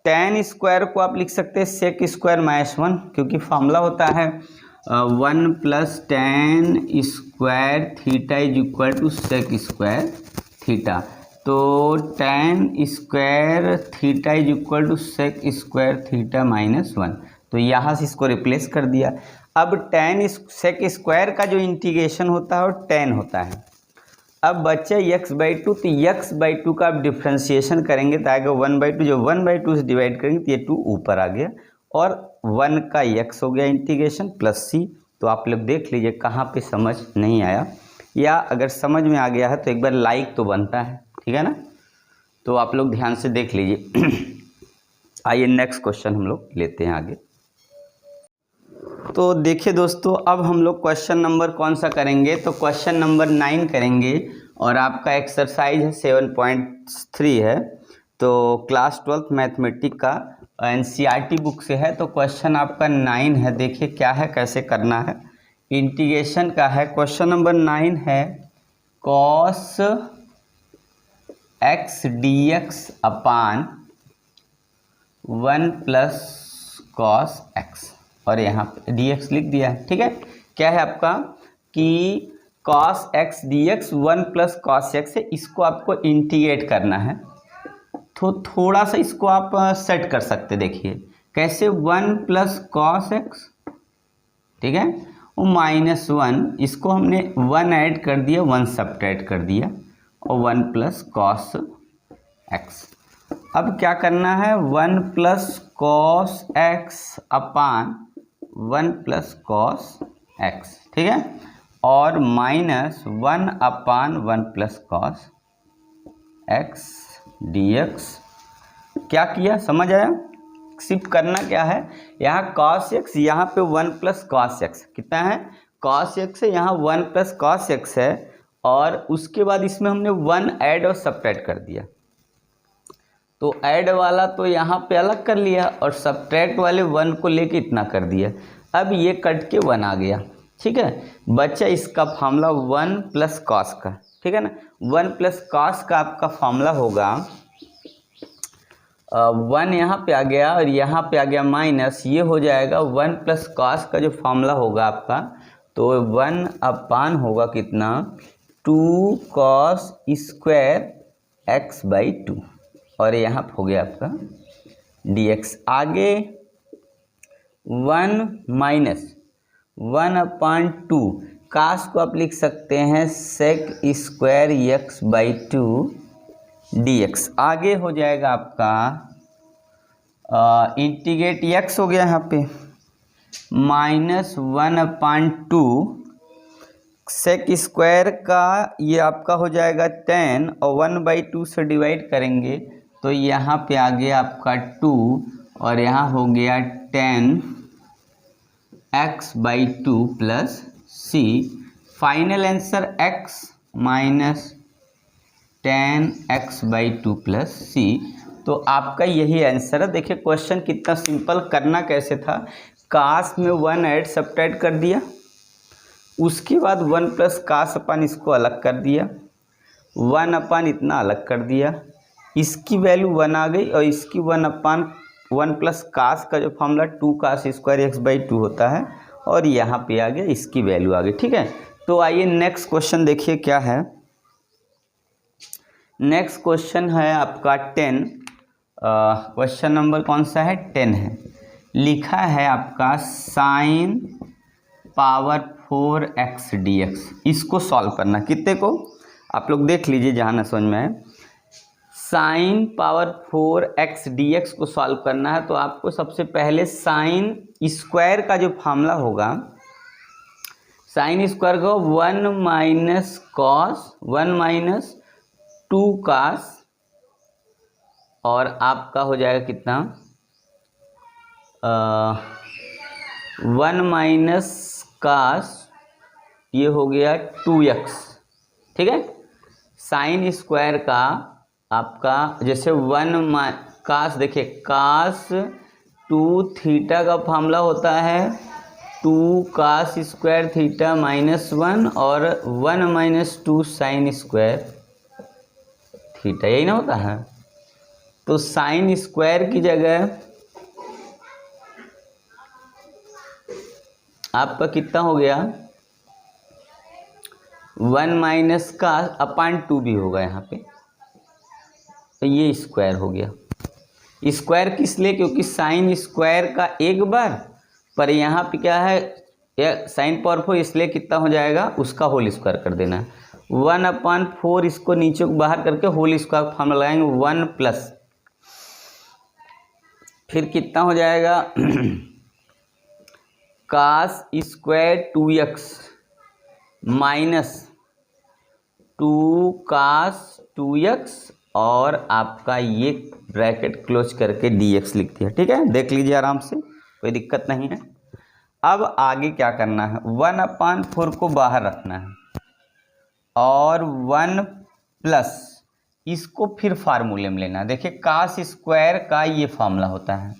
tan स्क्वायर को आप लिख सकते हैं sec स्क्वायर -1, क्योंकि फॉर्मूला होता है 1 plus tan square theta is equal to sec square theta. तो tan square theta is equal to sec square theta -1, तो यहाँ से इसको रिप्लेस कर दिया। अब tan sec स्क्वायर का जो इंटीग्रेशन होता है वो tan होता है। अब बच्चा x/2, तो x/2 का आप डिफ्रेंशिएशन करेंगे तो आएगा 1/2, जो 1/2 से डिवाइड करेंगे तो ये 2 ऊपर आ गया और 1 का x हो गया इंटीग्रेशन प्लस c। तो आप लोग देख लीजिए कहाँ पे समझ नहीं आया, या अगर समझ में आ गया है तो एक बार लाइक तो बनता है, ठीक है ना। तो आप लोग ध्यान से देख लीजिए। आइए नेक्स्ट क्वेश्चन हम लोग लेते हैं आगे। तो देखिए दोस्तों, अब हम लोग क्वेश्चन नंबर कौन सा करेंगे, तो क्वेश्चन नंबर 9 करेंगे, और आपका एक्सरसाइज है 7.3 है, तो क्लास 12th मैथमेटिक्स का NCERT बुक से है। तो क्वेश्चन आपका 9 है, देखिए क्या है, कैसे करना है। इंटीग्रेशन का है। क्वेश्चन नंबर 9 है कॉस x dx अपान 1 प्लस कॉस x, और यहाँ पे dx लिख दिया है, ठीक है। क्या है आपका कि cos x dx 1 plus cos x है, इसको आपको इंटीग्रेट करना है। तो थोड़ा सा इसको आप सेट कर सकते, देखिए कैसे, 1 प्लस कॉस एक्स, ठीक है, वो -1, इसको हमने 1 ऐड कर दिया, 1 सब्ट्रैक्ट कर दिया, और 1 प्लस कॉस एक्स। अब क्या करना है, 1 प्लस कॉस एक्स अपान 1 प्लस कॉस एक्स, ठीक है। और minus 1/1 plus cos x d x. क्या किया समझ आया? सिर्फ करना क्या है, यहाँ cos x, यहाँ पे 1 प्लस कॉस एक्स कितना है, cos x है, यहाँ 1 प्लस कॉस एक्स है, और उसके बाद इसमें हमने 1 ऐड और सब्ट्रैक्ट कर दिया। तो ऐड वाला तो यहाँ पे अलग कर लिया और सब्ट्रैक्ट वाले 1 को लेके इतना कर दिया। अब ये कट के 1 आ गया, ठीक है। बच्चा इसका फार्मूला 1 प्लस कॉस का, ठीक है ना। 1 प्लस कॉस का आपका फार्मूला होगा 1 यहाँ पे आ गया और यहाँ पे आ गया माइनस, ये हो जाएगा 1 प्लस कॉस का जो फार्मूला होगा आपका, तो 1/, होगा कितना 2 कॉस स्क्वायर एक्स बाई 2, और यहाँ हो गया आपका dx। आगे 1 माइनस 1/2 कास को आप लिख सकते हैं sec square x by 2 dx। आगे हो जाएगा आपका इंटीग्रेट x हो गया यहाँ पे माइनस 1/2 सेक स्क्वायर का, ये आपका हो जाएगा 10 और 1/2 से डिवाइड करेंगे तो यहाँ पे आ गया आपका 2 और यहाँ हो गया 10 x by 2 plus c। Final answer x minus 10x by 2 plus c। तो आपका यही आंसर है। देखिए क्वेश्चन कितना सिंपल, करना कैसे था, कास में 1 ऐड सब्ट्रैक्ट कर दिया, उसके बाद 1 प्लस कास अपन इसको अलग कर दिया, 1/, इतना अलग कर दिया, इसकी वैल्यू 1 आ गई और इसकी 1/1 प्लस कास का जो formula 2 cos square x by 2 होता है, और यहाँ पे आ गया इसकी वैल्यू आ गई, ठीक है। तो आइए नेक्स्ट क्वेश्चन देखिए क्या है। नेक्स्ट क्वेश्चन है आपका 10, क्वेश्चन नंबर कौन सा है 10 है। लिखा है आपका साइन पावर 4x dx, इसको सॉल्व करना, कितने को आप लोग देख लीजिए जहाँ ना समझ में आए। साइन पावर 4x dx को सॉल्व करना है तो आपको सबसे पहले साइन स्क्वायर का जो फार्मूला होगा, साइन स्क्वायर को 1 माइनस कॉस 1 माइनस 2 कास, और आपका हो जाएगा कितना 1 माइनस कास, ये हो गया 2x, ठीक है। साइन स्क्वायर का आपका जैसे 1 कास, देखिए कास 2 थीटा का फार्मूला होता है 2 कास स्क्वायर थीटा माइनस 1 और 1 माइनस 2 साइन स्क्वायर थीटा, यही ना होता है। तो साइन स्क्वायर की जगह आपका कितना हो गया 1 माइनस का अपान 2 भी होगा यहाँ पे, तो ये स्क्वायर हो गया। स्क्वायर किस लिए, क्योंकि साइन स्क्वायर का एक बार, पर यहाँ पे क्या है साइन पावर 4, इसलिए कितना हो जाएगा उसका होल स्क्वायर कर देना है। 1/4 इसको नीचे को बाहर करके होल स्क्वायर फार्मूला लगाएंगे 1 प्लस, फिर कितना हो जाएगा कास स्क्वायर 2x माइनस 2 कास 2x, और आपका ये ब्रैकेट क्लोज करके dx लिख दिया, ठीक है। देख लीजिए आराम से, कोई दिक्कत नहीं है। अब आगे क्या करना है, 1/4 को बाहर रखना है और 1 प्लस इसको फिर फार्मूले में लेना है। देखिए कास स्क्वायर का ये फार्मूला होता है,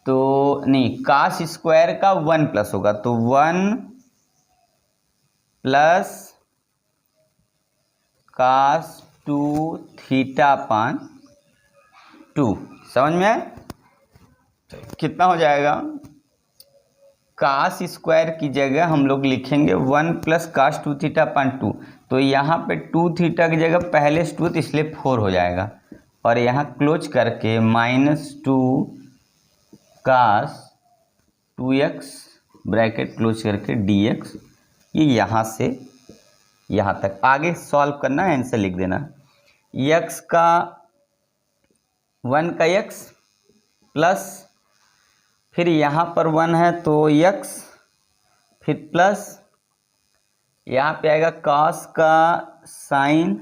तो नहीं कास स्क्वायर का 1 प्लस होगा, तो 1 प्लस कास 2 थीटा अपान 2, समझ में आए कितना हो जाएगा। कास स्क्वायर की जगह हम लोग लिखेंगे 1 प्लस कास 2 थीटा अपान 2, तो यहाँ पे 2 थीटा की जगह पहले 2 इसलिए 4 हो जाएगा, और यहाँ क्लोज करके माइनस 2 कास 2x ब्रैकेट क्लोज करके dx, ये यहाँ से यहाँ तक। आगे सॉल्व करना है, आंसर लिख देना, x का 1 का x प्लस, फिर यहाँ पर 1 है तो x, फिर प्लस यहाँ पे आएगा cos का साइन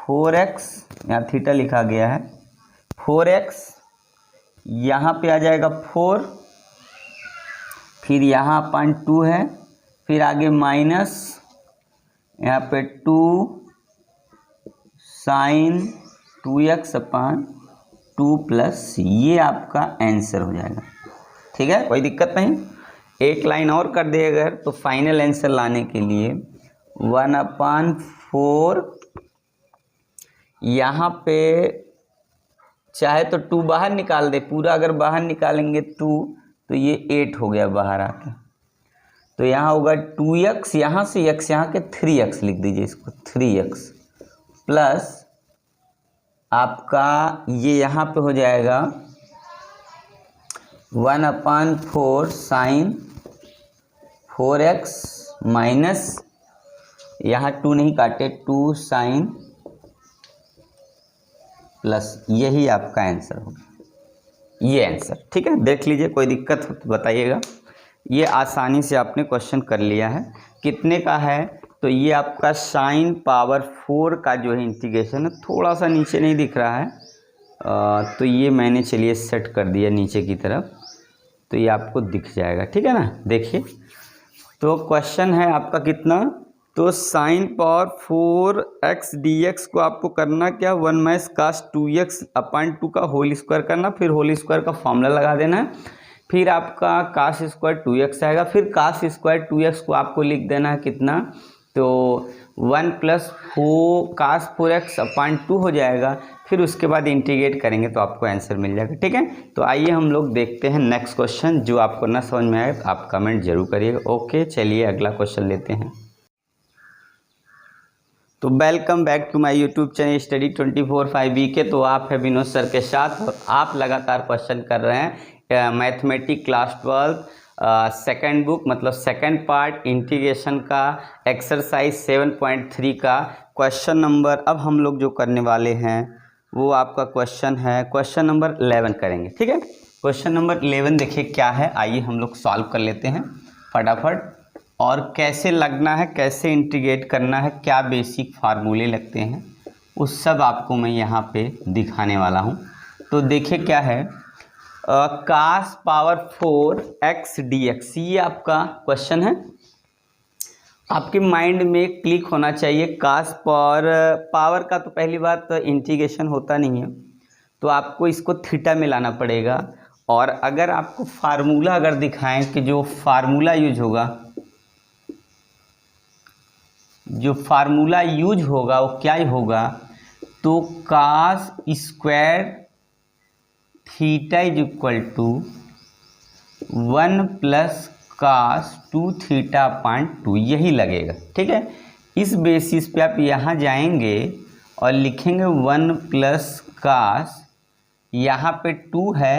4x, यहाँ थीटा लिखा गया है 4x, यहाँ पे आ जाएगा 4, फिर यहाँ अपन 2 है, फिर आगे माइनस, यहाँ पे 2 साइन 2x अपन 2 प्लस, ये आपका आंसर हो जाएगा। ठीक है, कोई दिक्कत नहीं। एक लाइन और कर दे अगर तो फाइनल आंसर लाने के लिए 1/4, यहाँ पे चाहे तो 2 बाहर निकाल दे पूरा, अगर बाहर निकालेंगे 2 तो ये 8 हो गया बाहर आके, तो यहाँ होगा 2x, यहाँ से x यहाँ के 3x लिख दीजिए इसको, 3x प्लस आपका ये यहाँ पे हो जाएगा 1/4 साइन 4x माइनस, यहाँ 2 नहीं काटे, 2 साइन प्लस, यही आपका आंसर होगा, ये आंसर। ठीक है, देख लीजिए, कोई दिक्कत हो तो बताइएगा। ये आसानी से आपने क्वेश्चन कर लिया है। कितने का है? तो ये आपका साइन पावर 4 का जो है इंटीग्रेशन है, थोड़ा सा नीचे नहीं दिख रहा है, तो ये मैंने चलिए सेट कर दिया नीचे की तरफ, तो ये आपको दिख जाएगा। ठीक है ना, देखिए तो क्वेश्चन है आपका कितना, तो साइन पावर 4x dx को आपको करना क्या, 1 - cos 2x/2 का होल स्क्वायर करना, फिर होल स्क्वायर का फॉर्मूला लगा देना है, फिर आपका cos स्क्वायर 2x आएगा, फिर cos स्क्वायर 2x को आपको लिख देना है कितना, तो 1 + 4 cos 4x/2 हो जाएगा, फिर उसके बाद इंटीग्रेट करेंगे तो आपको आंसर मिल जाएगा। ठीक है, तो आइए हम लोग देखते हैं नेक्स्ट क्वेश्चन। जो आपको ना समझ में आए आप कमेंट जरूर करिएगा। ओके, चलिए अगला क्वेश्चन लेते हैं। तो welcome back to my YouTube channel study 24/5 BK। तो आप है विनोद सर के साथ और आप लगातार क्वेश्चन कर रहे हैं मैथमेटिक्स क्लास 12 सेकेंड बुक, मतलब सेकेंड पार्ट इंटीग्रेशन का एक्सरसाइज 7.3 का क्वेश्चन नंबर। अब हम लोग जो करने वाले हैं वो आपका क्वेश्चन है, क्वेश्चन नंबर 11 करेंगे। ठीक है, क्वेश्चन नंबर 11 देखिए क्या है, आइए हम लोग सॉल्व कर लेते हैं फटाफट। और कैसे लगना है, कैसे इंटीग्रेट करना है, क्या बेसिक फार्मूले लगते हैं, उस सब आपको मैं यहाँ पे दिखाने वाला हूँ। तो देखिए क्या है, cos पावर 4x dx, ये आपका क्वेश्चन है। आपके माइंड में क्लिक होना चाहिए cos पावर का, तो पहली बात तो इंटीग्रेशन होता नहीं है, तो आपको इसको थीटा में लाना पड़ेगा। और अगर आपको फार्मूला अगर दिखाएं कि जो फार्मूला यूज होगा, जो फार्मूला यूज होगा वो क्या होगा, तो cos square theta is equal to 1 + cos 2 θ/2, यही लगेगा। ठीक है, इस बेसिस पे आप यहाँ जाएंगे और लिखेंगे 1 + cos, यहाँ पे 2 है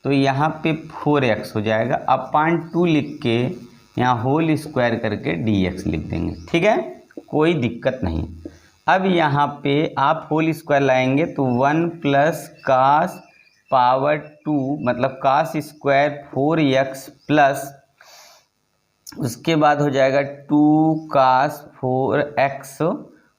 तो यहाँ पे 4x हो जाएगा, /2 लिख के यहाँ होल स्क्वायर करके dx लिख देंगे। ठीक है, कोई दिक्कत नहीं। अब यहाँ पे आप होल स्क्वायर लाएंगे तो 1 + cos पावर 2, मतलब cos स्क्वायर 4x प्लस उसके बाद हो जाएगा 2 cos 4x,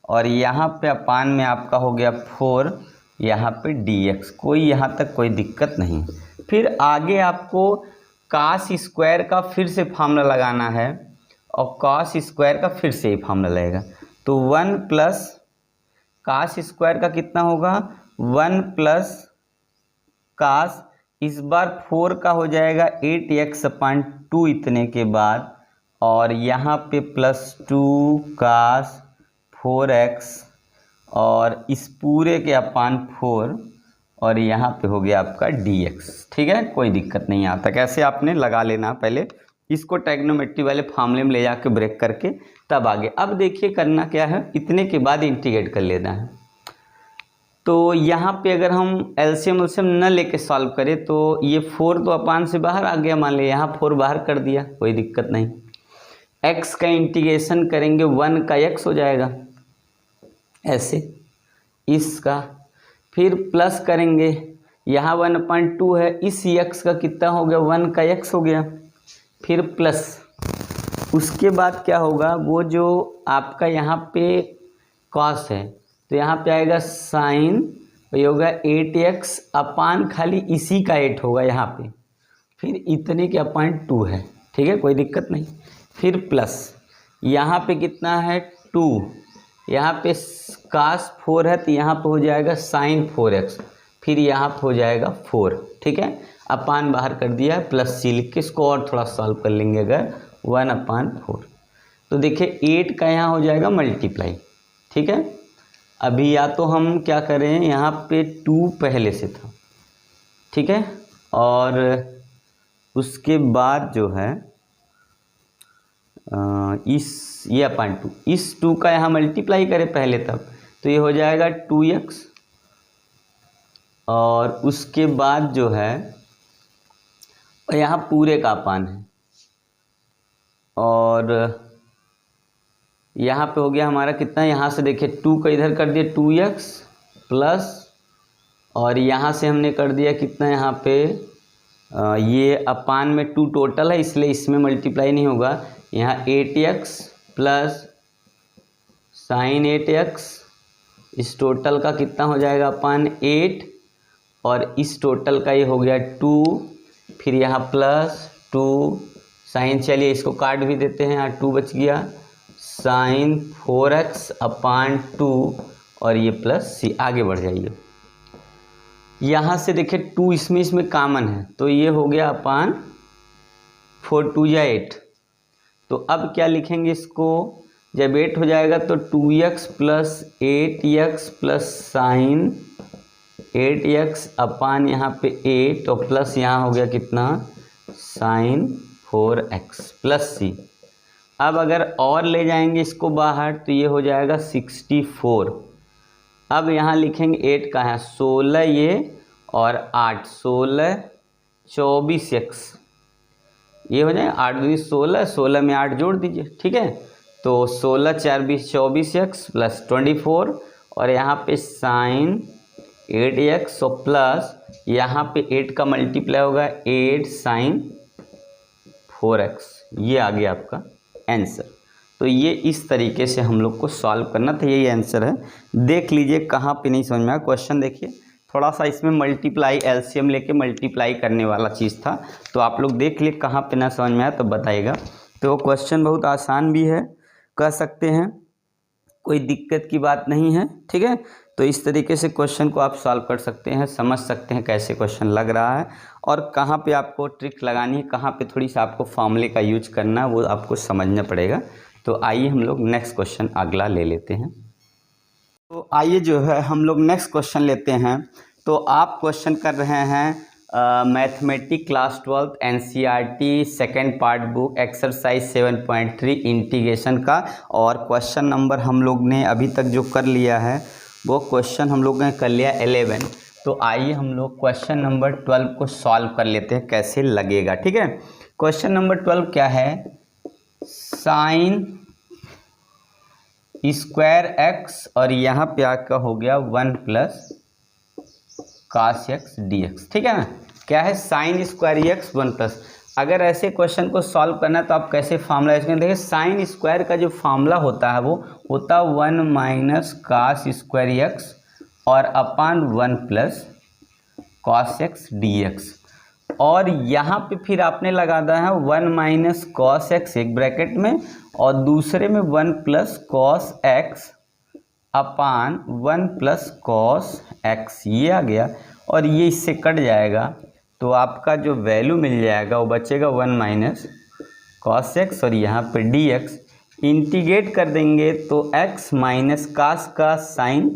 और यहाँ पे अपान में आपका हो गया 4, यहाँ पे dx। कोई यहाँ तक कोई दिक्कत नहीं। फिर आगे आपको cos स्क्वायर का फिर से फार्मूला लगाना है और cos स्क्वायर का फिर से ही फार्मूला लगेगा, तो 1 + cos स्क्वायर का कितना होगा, 1 + cos, इस बार 4 का हो जाएगा 8x/2 इतने के बाद, और यहाँ पे +2 cos 4x और इस पूरे के /4, और यहाँ पे हो गया आपका dx। ठीक है, कोई दिक्कत नहीं आता। कैसे आपने लगा लेना, पहले इसको ट्रिग्नोमेट्री वाले फार्मूले में ले जाके ब्रेक करके तब आगे। अब देखिए करना क्या है, इतने के बाद इंटीग्रेट कर लेना है। तो यहाँ पे अगर हम एलसीएम न लेके सॉल्व करें तो ये 4 तो अपान से बाहर आ गया, मान लिया यहाँ 4 बाहर कर दिया, कोई दिक्कत नहीं। x का इंटीग्रेशन करेंगे 1 का x हो जाएगा ऐसे, इसका फिर प्लस करेंगे, यहाँ 1/2 है, इस x का कितना हो गया, 1 का x हो गया, फिर प्लस उसके बाद क्या होगा, वो जो आपका यहाँ पे कॉस है तो यहाँ पे आएगा साइन, ये होगा 8x अपान खाली इसी का 8 होगा यहाँ पे, फिर इतने के अपान 2 है, ठीक है, कोई दिक्कत नहीं। फिर प्लस यहाँ पे कितना है 2, यहाँ पे कास 4 है तो यहाँ पे हो जाएगा साइन 4x, फिर यहाँ पे हो जाएगा 4, ठीक है, अपान बाहर कर दिया है, प्लस सी लिख के इसको और थोड़ा सॉल्व कर लेंगे अगर 1/4। तो देखिए 8 का यहाँ हो जाएगा मल्टीप्लाई, ठीक है। अभी या तो हम क्या करें, यहाँ पे 2 पहले से था, ठीक है, और उसके बाद जो है ये अपान 2, इस 2 का यहाँ मल्टीप्लाई करें पहले तब, तो ये हो जाएगा 2x, और उसके बाद जो है यहाँ पूरे का अपान है, और यहाँ पे हो गया हमारा कितना, यहाँ से देखिए 2 का इधर कर दिया 2x प्लस, और यहाँ से हमने कर दिया कितना यहाँ पे ये अपान में 2 टोटल है इसलिए इसमें मल्टीप्लाई नहीं होगा, यहाँ 8x प्लस साइन 8x, इस टोटल का कितना हो जाएगा अपान 8, और इस टोटल का ये हो गया 2, फिर यहाँ प्लस 2 साइन, चलिए इसको काट भी देते हैं, यहाँ 2 बच गया, साइन 4x अपान 2, और ये प्लस सी, आगे बढ़ जाइए। यहाँ से देखिए 2 इसमें कॉमन है तो ये हो गया अपान 4 2 या 8, तो अब क्या लिखेंगे इसको, जब 8 हो जाएगा तो 2x plus 8x plus sign 8x अपान यहाँ पे 8, और प्लस यहाँ हो गया कितना साइन 4x प्लस सी। अब अगर और ले जाएंगे इसको बाहर तो ये हो जाएगा 64। अब यहाँ लिखेंगे 8 का है 16 ये और 8, 16 24x, ये हो जाए 8 2 16, 16 में 8 जोड़ दीजिए, ठीक है, तो 16 4 20 24x प्लस 24, और यहाँ पे साइन 8x और प्लस यहाँ पे 8 का मल्टीप्लाई होगा 8 साइन 4x, ये आ गया आपका आंसर। तो ये इस तरीके से हम लोग को सॉल्व करना था, यही आंसर है। देख लीजिए कहाँ पे नहीं समझ में आया क्वेश्चन, देखिए थोड़ा सा इसमें मल्टीप्लाई एलसीएम लेके मल्टीप्लाई करने वाला चीज़ था, तो आप लोग देख लिए कहाँ पे ना समझ में आया तो बताइएगा। तो क्वेश्चन बहुत आसान भी है, कह सकते हैं, कोई दिक्कत की बात नहीं है, ठीक है। तो इस तरीके से क्वेश्चन को आप सॉल्व कर सकते हैं, समझ सकते हैं कैसे क्वेश्चन लग रहा है और कहाँ पे आपको ट्रिक लगानी है, कहाँ पे थोड़ी सा आपको फॉर्मूले का यूज करना है वो आपको समझना पड़ेगा। तो आइए हम लोग नेक्स्ट क्वेश्चन अगला ले लेते हैं। तो आइए जो है हम लोग नेक्स्ट क्वेश्चन लेते हैं। तो आप क्वेश्चन कर रहे हैं mathematic class 12 NCERT second part book exercise 7.3 integration का, और क्वेश्चन नंबर हम लोग ने अभी तक जो कर लिया है वो क्वेश्चन हम लोग ने कर लिया 11। तो आइए हम लोग क्वेश्चन नंबर 12 को सॉल्व कर लेते हैं कैसे लगेगा, ठीक है। क्वेश्चन नंबर 12 क्या है, साइन स्क्वायर एक्स और यहाँ पे आकर हो गया 1 plus cos x d x, ठीक है ना। क्या है, साइन स्क्वायर एक्स 1 प्लस। अगर ऐसे क्वेश्चन को सॉल्व करना है तो आप कैसे फार्मूला इसमें देखिए, साइन स्क्वायर का जो फार्मूला होता है वो होता 1 माइनस कास स्क्वायर एक्स और अपान 1 plus cos x d x, और यहाँ पे फिर आपने लगाना है 1 माइनस कॉस एक्स एक ब्रैकेट में और दूसरे में 1 प्लस कॉस एक्स अपान 1 प्लस कॉस एक्स, ये आ गया और ये इससे कट जाएगा तो आपका जो वैल्यू मिल जाएगा वो बचेगा 1 माइनस कॉस एक्स और यहाँ पे डी एक्स। इंटीग्रेट कर देंगे तो x माइनस कास का साइन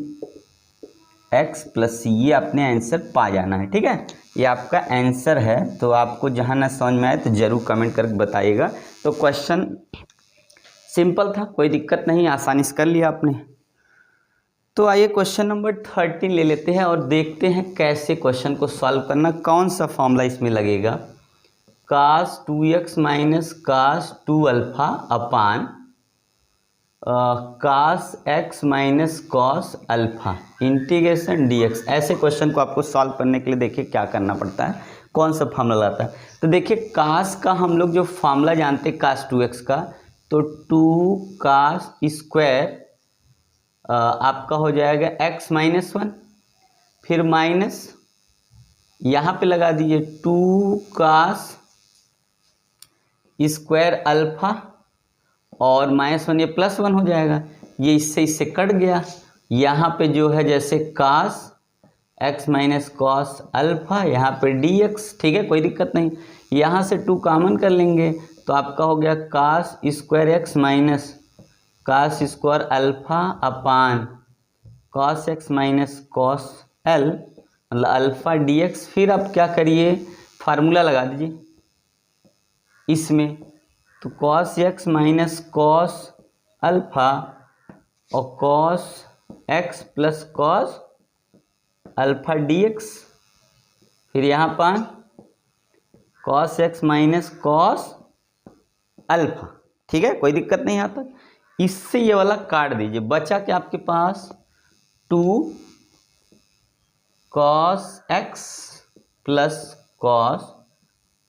x प्लस ये अपने आंसर पा जाना है, ठीक है। ये आपका आंसर है, तो आपको जहाँ ना समझ में आए तो ज़रूर कमेंट करके बताइएगा। तो क्वेश्चन सिंपल था, कोई दिक्कत नहीं, आसानी से कर लिया आपने। तो आइए क्वेश्चन नंबर 13 ले लेते हैं और देखते हैं कैसे क्वेश्चन को सॉल्व करना, कौन सा फॉर्मूला इसमें लगेगा। Cos 2x minus cos 2 alpha upon cos x minus cos alpha integration dx। ऐसे क्वेश्चन को आपको सॉल्व करने के लिए देखिए क्या करना पड़ता है, कौन सा फॉर्मूला आता है। तो देखिए कास का हम लोग जो फॉर्मूला जानते हैं कास 2x का, तो 2 cos² आपका हो जाएगा x-1, फिर माइनस यहाँ पे लगा दीजिए 2 cos² अल्फा और -1 ये +1 हो जाएगा, ये इससे कट गया। यहाँ पे जो है जैसे cos x minus cos alpha, यहाँ पे dx, ठीक है, कोई दिक्कत नहीं। यहाँ से 2 कॉमन कर लेंगे तो आपका हो गया cos² x minus cos² alpha अपान cos x minus cos L, मतलब अल्फा dx। फिर आप क्या करिए, फार्मूला लगा दीजिए इसमें, तो cos x minus cos alpha और cos x plus cos alpha dx, फिर यहाँ पर cos x minus cos alpha, ठीक है, कोई दिक्कत नहीं। यहाँ तक इससे ये वाला काट दीजिए, बचा क्या आपके पास 2 cos x plus cos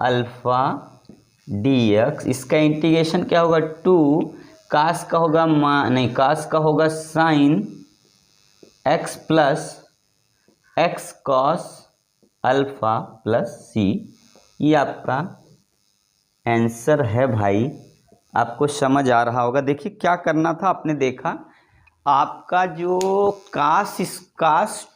alpha dx। इसका इंटीग्रेशन क्या होगा, 2 cos का होगा cos का होगा sine x plus x cos alpha plus c। ये आपका आंसर है भाई, आपको समझ आ रहा होगा। देखिए क्या करना था, आपने देखा आपका जो cos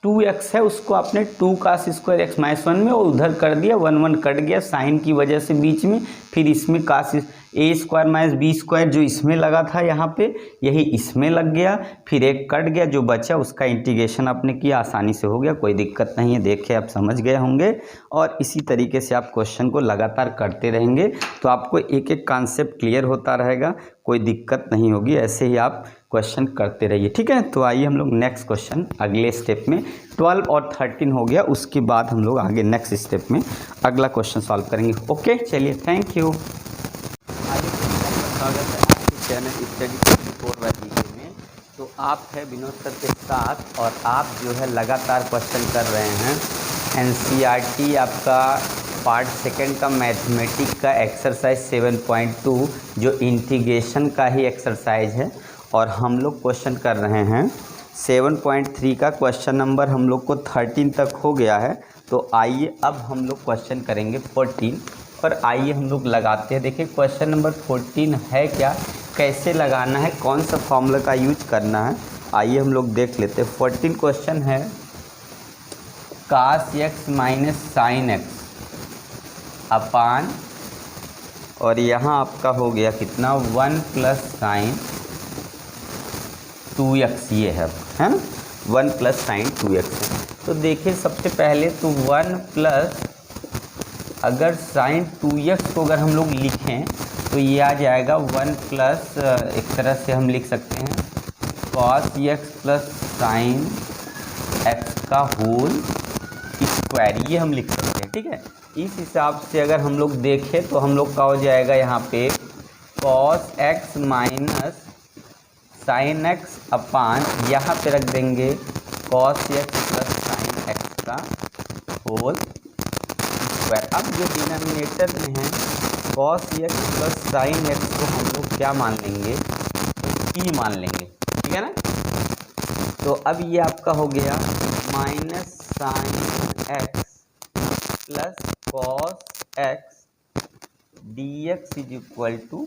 2x है उसको आपने 2 cos² x -1 में और उधर कर दिया, 1 1 कट गया साइन की वजह से बीच में, फिर इसमें cos a² - b² जो इसमें लगा था यहाँ पे, यही इसमें लग गया, फिर एक कट गया, जो बचा उसका इंटीग्रेशन आपने किया, आसानी से हो गया, कोई दिक्कत नहीं है। देखिए आप समझ गए होंगे और इसी तरीके से आप क्वेश्चन को लगातार करते रहेंगे तो आपको एक एक कॉन्सेप्ट क्लियर होता रहेगा, कोई दिक्कत नहीं होगी। ऐसे ही आप क्वेश्चन करते रहिए, ठीक है। तो आइए हम लोग नेक्स्ट क्वेश्चन अगले स्टेप में 12 और 13 हो गया, उसके बाद हम लोग आगे नेक्स्ट स्टेप में अगला क्वेश्चन सॉल्व करेंगे। ओके चलिए, थैंक यू। स्वागत है आपके चैनल स्टडी 24/जीके में। तो आप है विनोद सर के साथ और आप जो है लगातार क्वेश्चन कर रहे हैं एनसीईआरटी आपका पार्ट 2 का मैथमेटिक्स का एक्सरसाइज 7.2 जो इंटीग्रेशन का ही एक्सरसाइज है, और हम लोग क्वेश्चन कर रहे हैं 7.3 का क्वेश्चन नंबर हम लोग को 13 तक हो गया है। तो आइए अब हम लोग क्वेश्चन करेंगे 14 पर। आइए हम लोग लगाते हैं। देखिए क्वेश्चन नंबर 14 है क्या, कैसे लगाना है, कौन सा फॉर्मूला का यूज करना है, आइए हम लोग देख लेते हैं। 14 क्वेश्चन है cos x minus sine x upon, और यहाँ आपका हो गया कितना 1 प्लस साइन 2x, ये है ना, 1 प्लस साइन 2x है। तो देखिए सबसे पहले तो 1 प्लस, अगर साइन 2x को अगर हम लोग लिखें तो ये आ जाएगा 1 प्लस, एक तरह से हम लिख सकते हैं cos x plus sine x का होल स्क्वायर, ये हम लिख सकते हैं, ठीक है। इस हिसाब से अगर हम लोग देखें तो हम लोग का हो जाएगा यहाँ पे cos x minus sine x upon, यहाँ पे रख देंगे cos x plus sine x का होल स्क्वायर। अब जो डिनोमिनेटर में है cos x plus sine x को हम लोग क्या मान लेंगे, e मान लेंगे, ठीक है ना। तो अब ये आपका हो गया minus sine x plus cos x dx is equal to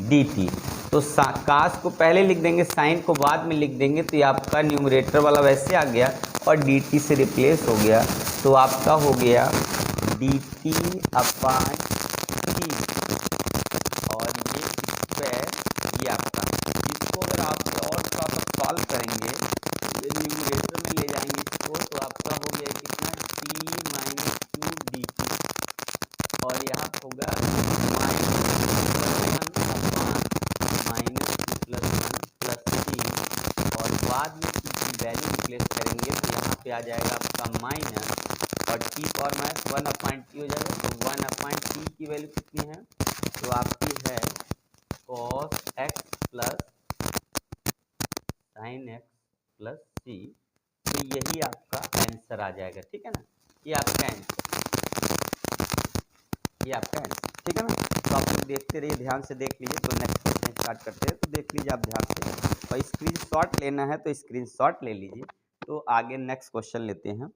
dt। तो कास को पहले लिख देंगे, साइन को बाद में लिख देंगे, तो ये आपका न्यूमरेटर वाला वैसे आ गया और dt से रिप्लेस हो गया, तो आपका हो गया dt अपान t, और ये स्क्वायर, ये आपका, इसको अगर आप और थोड़ा सा सॉल्व करेंगे, ये न्यूमरेटर में ले जाएंगे इसको, तो आपका हो गया कितना t माइनस 2 dt, और यहाँ होगा बाद में t की वैल्यू रिप्लेस करेंगे तो यहाँ पे आ जाएगा आपका माइनस, और t और माइनस 1/t हो जाएगा, तो 1/t की वैल्यू कितनी है, तो आपकी है cos x plus sine x plus c। तो यही आपका आंसर आ जाएगा, ठीक है ना, ये आपका आंसर। ये आपका आंसर, ठीक है ना। तो आप लोग देखते रहिए, ध्यान से देख लीजिए। तो नेक्स्ट क्वेश्चन स्टार्ट करते हैं, तो देख लीजिए आप ध्यान से, और स्क्रीनशॉट लेना है तो स्क्रीनशॉट ले लीजिए। तो आगे नेक्स्ट क्वेश्चन लेते हैं,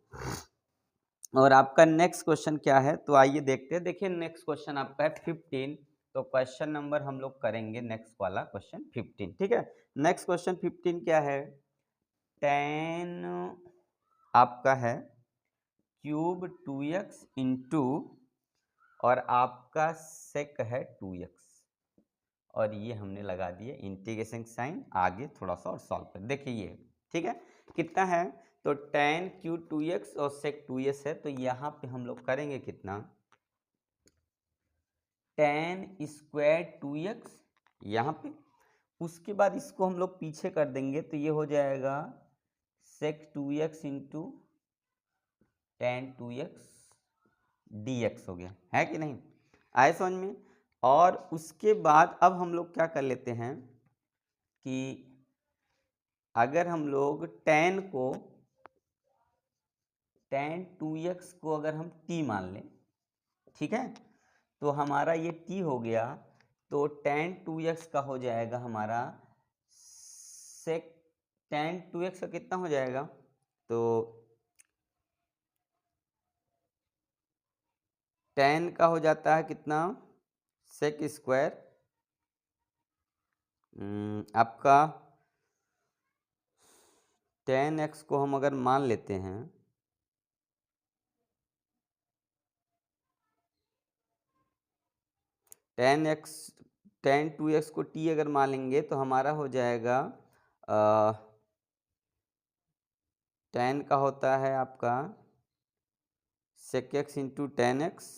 और आपका नेक्स्ट क्वेश्चन क्या है, तो आइए देखते हैं। देखिए नेक्स्ट क्वेश्चन आपका है 15। तो क्वेश्चन नंबर हम लोग करेंगे नेक्स्ट वाला क्वेश्चन 15, ठीक है। नेक्स्ट क्वेश्चन 15 क्या है, 10 आपका है क्यूब 2x इंटू, और आपका सेक है 2x, और ये हमने लगा दिए इंटीग्रेशन साइन। आगे थोड़ा सा और सॉल्व कर देखिए ये, ठीक है। कितना है, तो tan क्यूब 2x और सेक 2s है। तो यहाँ पे हम लोग करेंगे कितना, tan स्क्वायर 2x यहाँ पे, उसके बाद इसको हम लोग पीछे कर देंगे, तो ये हो जाएगा सेक 2x into tan 2x dx हो गया, है कि नहीं, आए समझ में। और उसके बाद अब हम लोग क्या कर लेते हैं कि अगर हम लोग tan 2x को अगर हम t मान लें, ठीक है, तो हमारा ये t हो गया, तो tan 2x का हो जाएगा हमारा सेक, tan 2x का कितना हो जाएगा, तो tan का हो जाता है कितना, सेक स्क्वायर आपका tan x को हम अगर मान लेते हैं, tan 2x को t अगर मान लेंगे तो हमारा हो जाएगा tan का होता है आपका sec x into ten x,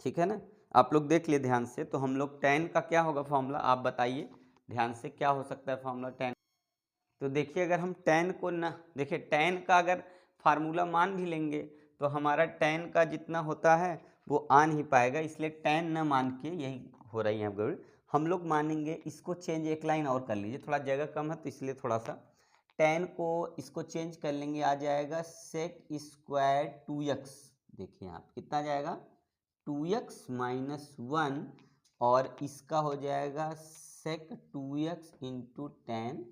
ठीक है ना। आप लोग देख लिए ध्यान से, तो हम लोग tan का क्या होगा फॉर्मूला, आप बताइए ध्यान से क्या हो सकता है फॉर्मूला tan। तो देखिए अगर हम tan को ना, देखिए tan का अगर फार्मूला मान भी लेंगे तो हमारा tan का जितना होता है वो आ नहीं पाएगा, इसलिए tan न मान के, यही हो रही है गड़बड़, हम लोग मानेंगे इसको चेंज, एक लाइन और कर लीजिए, थोड़ा जगह कम है तो इसलिए थोड़ा सा tan को इसको चेंज कर लेंगे, आ जाएगा सेक स्क्वायर 2x। देखिए आप कितना जाएगा 2x माइनस 1, और इसका हो जाएगा सेक 2x इंटू टेन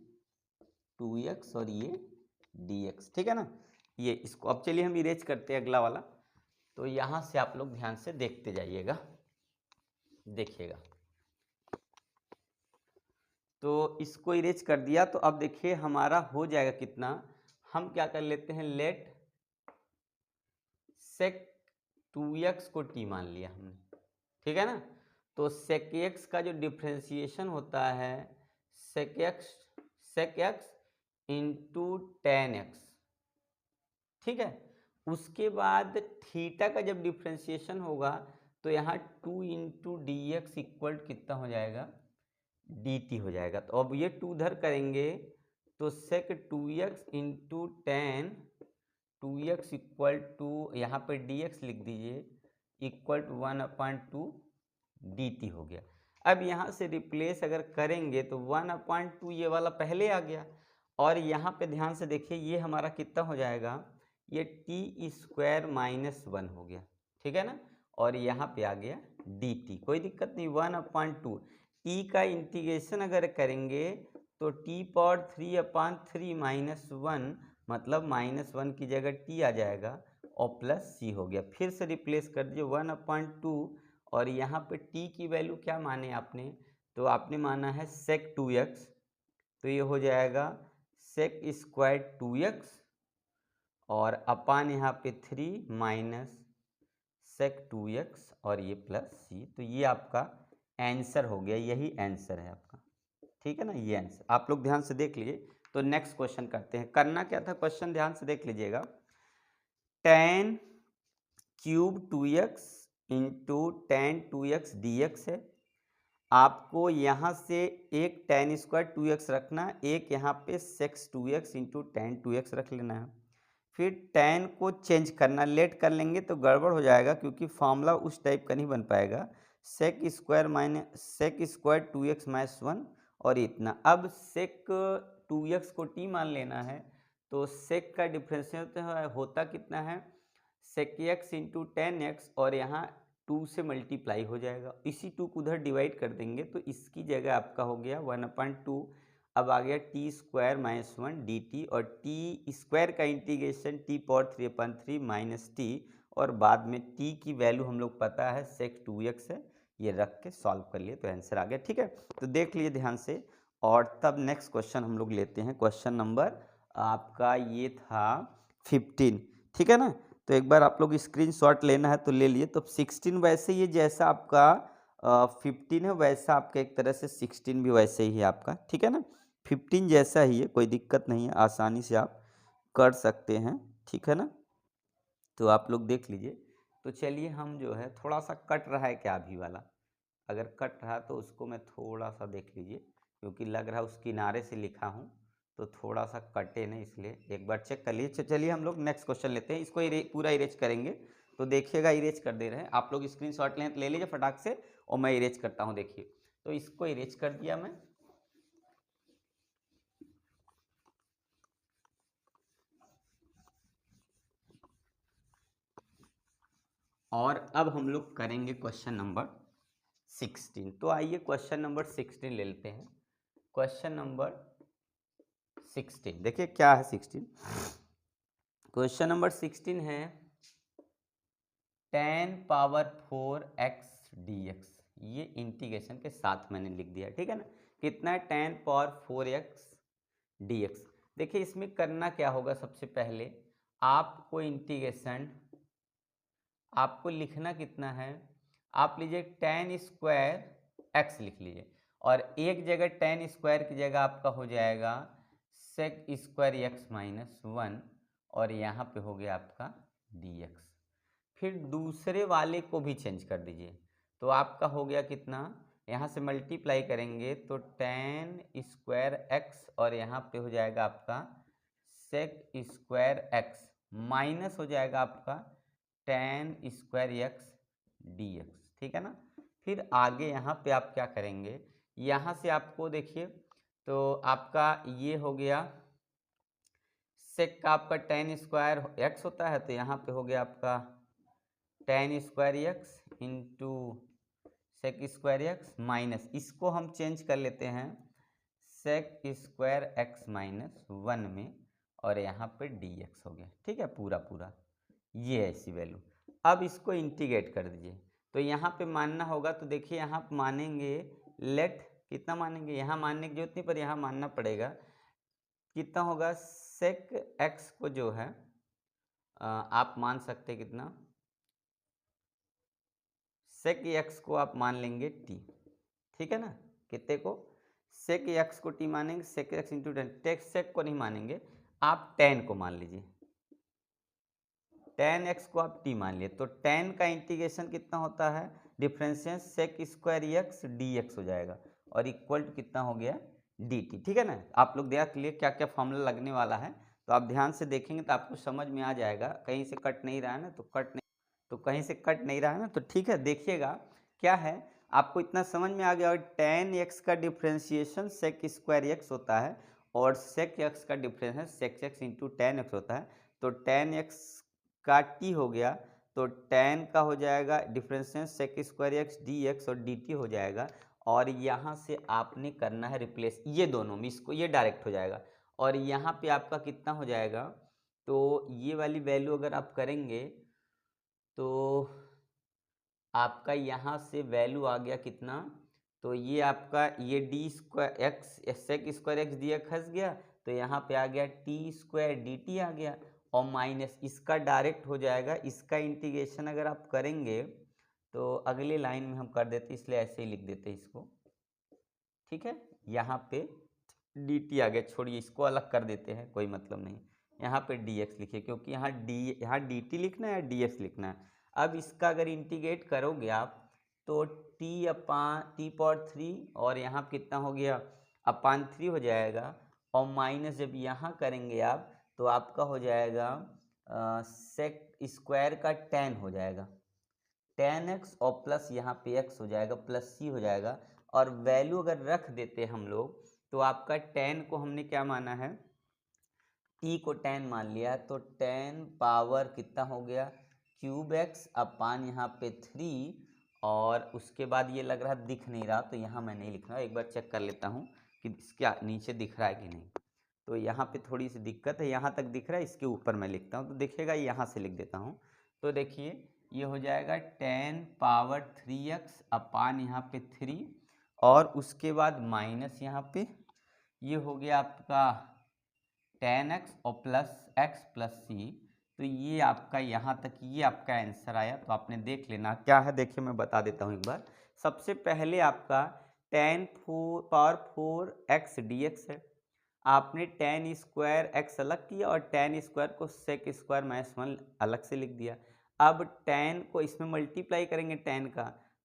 2x, और ये dx, ठीक है ना। ये इसको अब चलिए हम इरेज करते हैं अगला वाला। तो यहाँ से आप लोग ध्यान से देखते जाइएगा, देखिएगा। तो इसको इरेज कर दिया, तो अब देखिए हमारा हो जाएगा कितना, हम क्या कर लेते हैं, लेट सेक 2x को t मान लिया हमने, ठीक है ना। तो सेक x का जो डिफ्रेंसिएशन होता है सेक x इंटू टेन एक्स, ठीक है। उसके बाद थीटा का जब डिफ्रेंसिएशन होगा तो यहाँ 2 इंटू डी एक्स इक्वल कितना हो जाएगा, डी टी हो जाएगा। तो अब ये 2 उधर करेंगे तो sec 2x into tan 2x equal to, यहाँ पर dx लिख दीजिए, इक्वल टू 1/2 dt हो गया। अब यहाँ से रिप्लेस अगर करेंगे तो 1/2 ये वाला पहले आ गया, और यहाँ पे ध्यान से देखिए ये हमारा कितना हो जाएगा, ये टी स्क्वायर माइनस 1 हो गया, ठीक है ना। और यहाँ पे आ गया dt, कोई दिक्कत नहीं। 1/2 टी का इंटीग्रेशन अगर करेंगे तो टी पावर 3/3 माइनस 1, मतलब -1 की जगह t आ जाएगा और प्लस c हो गया। फिर से रिप्लेस कर दीजिए 1/2, और यहाँ पे t की वैल्यू क्या माने आपने, तो आपने माना है सेक 2x, तो ये हो जाएगा सेक स्क्वायर 2x, और अपान यहाँ पे 3 माइनस सेक 2x, और ये प्लस c। तो ये आपका आंसर हो गया, यही आंसर है आपका, ठीक है ना, ये आंसर आप लोग ध्यान से देख लीजिए। तो नेक्स्ट क्वेश्चन करते हैं। करना क्या था, क्वेश्चन ध्यान से देख लीजिएगा, tan cube 2x into tan 2x dx है। आपको यहाँ से एक tan स्क्वायर 2x रखना, एक यहाँ पे sex 2x into tan 2x रख लेना है। फिर tan को चेंज करना, लेट कर लेंगे तो गड़बड़ हो जाएगा, क्योंकि फॉर्मूला उस टाइप का नहीं बन पाएगा। सेक स्क्वायर 2x माइनस 1, और इतना। अब सेक 2x को t मान लेना है, तो सेक का डिफ्रेंशिएट होता कितना है, सेक x इंटू टेन एक्स, और यहाँ 2 से मल्टीप्लाई हो जाएगा, इसी 2 को उधर डिवाइड कर देंगे तो इसकी जगह आपका हो गया 1/2। अब आ गया t square minus 1 D T, और टी स्क्वायर का integration T power 3/3 minus T, और बाद में टी की वैल्यू हम लोग पता है sec 2x है, ये रख के सॉल्व कर लिए तो आंसर आ गया। ठीक है, तो देख लिए ध्यान से। और तब नेक्स्ट क्वेश्चन हम लोग लेते हैं, क्वेश्चन नंबर आपका ये था 15। ठीक है ना, तो एक बार आप लोग स्क्रीनशॉट लेना है तो ले लिए। तो 16 वैसे ही जैसा आपका 15 है वैसा आपका एक तरह से 16 भी वैसे ही है आपका। ठीक है ना, 15 जैसा ही है, कोई दिक्कत नहीं है, आसानी से आप कर सकते हैं। ठीक है ना, तो आप लोग देख लीजिए। तो चलिए हम जो है थोड़ा सा कट रहा है क्या अभी वाला, अगर कट रहा तो उसको मैं थोड़ा सा देख लीजिए, क्योंकि लग रहा है उस किनारे से लिखा हूँ तो थोड़ा सा कटे नहीं, इसलिए एक बार चेक कर लीजिए। चलिए हम लोग नेक्स्ट क्वेश्चन लेते हैं, इसको पूरा इरेज करेंगे। तो देखिएगा इरेज कर दे रहे हैं आप लोग, स्क्रीनशॉट ले लीजिए फटाक से, और मैं इरेज करता हूँ। देखिए, तो इसको इरेज कर दिया मैं। और अब हम लोग करेंगे क्वेश्चन नंबर 16। तो आइए क्वेश्चन नंबर 16 ले लेते हैं। क्वेश्चन नंबर 16 देखिए क्या है 16। क्वेश्चन नंबर 16 है tan पावर 4x dx, ये इंटीग्रेशन के साथ मैंने लिख दिया। ठीक है ना, कितना है tan पावर 4x dx। देखिए इसमें करना क्या होगा, सबसे पहले आपको इंटीग्रेशन आपको लिखना कितना है, आप लीजिए tan स्क्वायर x लिख लीजिए, और एक जगह tan स्क्वायर की जगह आपका हो जाएगा sec स्क्वायर x माइनस 1, और यहाँ पे हो गया आपका dx। फिर दूसरे वाले को भी चेंज कर दीजिए, तो आपका हो गया कितना, यहाँ से मल्टीप्लाई करेंगे तो tan स्क्वायर x, और यहाँ पे हो जाएगा आपका sec स्क्वायर x माइनस हो जाएगा आपका tan स्क्वायर x dx। ठीक है ना, फिर आगे यहाँ पे आप क्या करेंगे, यहाँ से आपको देखिए तो आपका ये हो गया sec का आपका tan स्क्वायर x होता है, तो यहाँ पे हो गया आपका tan square x into sec square x minus, इसको हम चेंज कर लेते हैं sec स्क्वायर x माइनस 1 में, और यहाँ पे dx हो गया। ठीक है, पूरा पूरा ये ऐसी वैल्यू। अब इसको इंटीग्रेट कर दीजिए, तो यहाँ पे मानना होगा, तो देखिए यहाँ पे मानेंगे लेट, कितना मानेंगे, यहाँ मानने की जरूरत नहीं पर यहाँ मानना पड़ेगा, कितना होगा sec x को जो है आप मान सकते कितना, sec x को आप मान लेंगे t। ठीक है ना, कितने को, sec x को t मानेंगे, sec x into ten, sec को नहीं मानेंगे, आप tan को मान लीजिए, tan x को आप t मान लिए, तो tan का इंटीग्रेशन कितना होता है, differential sec square x dx हो जाएगा, और इक्वल टू कितना हो गया dt। ठीक है ना, आप लोग देख लिए क्या क्या फॉर्मूला लगने वाला है, तो आप ध्यान से देखेंगे तो आपको समझ में आ जाएगा। कहीं से कट नहीं रहा है ना, तो कहीं से कट नहीं रहा है ना, तो ठीक है, देखिएगा क्या है, आपको इतना समझ में आ गया। और tan x का डिफ्रेंशिएशन sec स्क्वायर x होता है, और sec x का differentiation sec x into tan x होता है, तो tan x का t हो गया, तो tan का हो जाएगा differentiation sec square x dx, और dt हो जाएगा। और यहाँ से आपने करना है रिप्लेस ये दोनों में, इसको ये डायरेक्ट हो जाएगा, और यहाँ पे आपका कितना हो जाएगा, तो ये वाली वैल्यू अगर आप करेंगे तो आपका यहाँ से वैल्यू आ गया कितना, तो ये आपका ये d square x sec square x d x हंस गया, तो यहाँ पे आ गया टी स्क्वायर डी टी आ गया, और माइनस इसका डायरेक्ट हो जाएगा, इसका इंटीग्रेशन अगर आप करेंगे तो अगले लाइन में हम कर देते, इसलिए ऐसे ही लिख देते इसको। ठीक है, यहाँ पे डी टी आ गया, छोड़िए इसको अलग कर देते हैं, कोई मतलब नहीं, यहाँ पे डी एक्स लिखिए, क्योंकि यहाँ डी टी लिखना है, डी एक्स लिखना है। अब इसका अगर इंटीग्रेट करोगे आप तो टी अपान टी पावर 3, और यहाँ कितना हो गया अपान 3 हो जाएगा, और माइनस जब यहाँ करेंगे आप तो आपका हो जाएगा सेक स्क्वायर का tan हो जाएगा, tan x, और प्लस यहाँ पे x हो जाएगा, प्लस c हो जाएगा। और वैल्यू अगर रख देते हम लोग तो आपका tan को हमने क्या माना है, t को tan मान लिया, तो tan पावर कितना हो गया क्यूब एक्स अपान यहाँ पे 3, और उसके बाद ये लग रहा दिख नहीं रहा, तो यहाँ मैं नहीं लिख रहा, एक बार चेक कर लेता हूँ कि इसके नीचे दिख रहा है कि नहीं। तो यहाँ पे थोड़ी सी दिक्कत है, यहाँ तक दिख रहा है, इसके ऊपर मैं लिखता हूँ तो देखिएगा, यहाँ से लिख देता हूँ। तो देखिए ये हो जाएगा 10 पावर 3x अपान यहाँ पे 3, और उसके बाद माइनस यहाँ पे ये हो गया आपका 10x और प्लस x प्लस c। तो ये आपका यहाँ तक ये आपका आंसर आया। तो आपने देख लेना क्या है, देखिए मैं बता देता हूँ एक बार। सबसे पहले आपका 10 पावर 4x dx है, आपने 10 स्क्वायर x अलग किया और 10 स्क्वायर को सेक स्क्वायर माइनस 1 अलग से लिख दिया। अब 10 को इसमें मल्टीप्लाई करेंगे 10 का,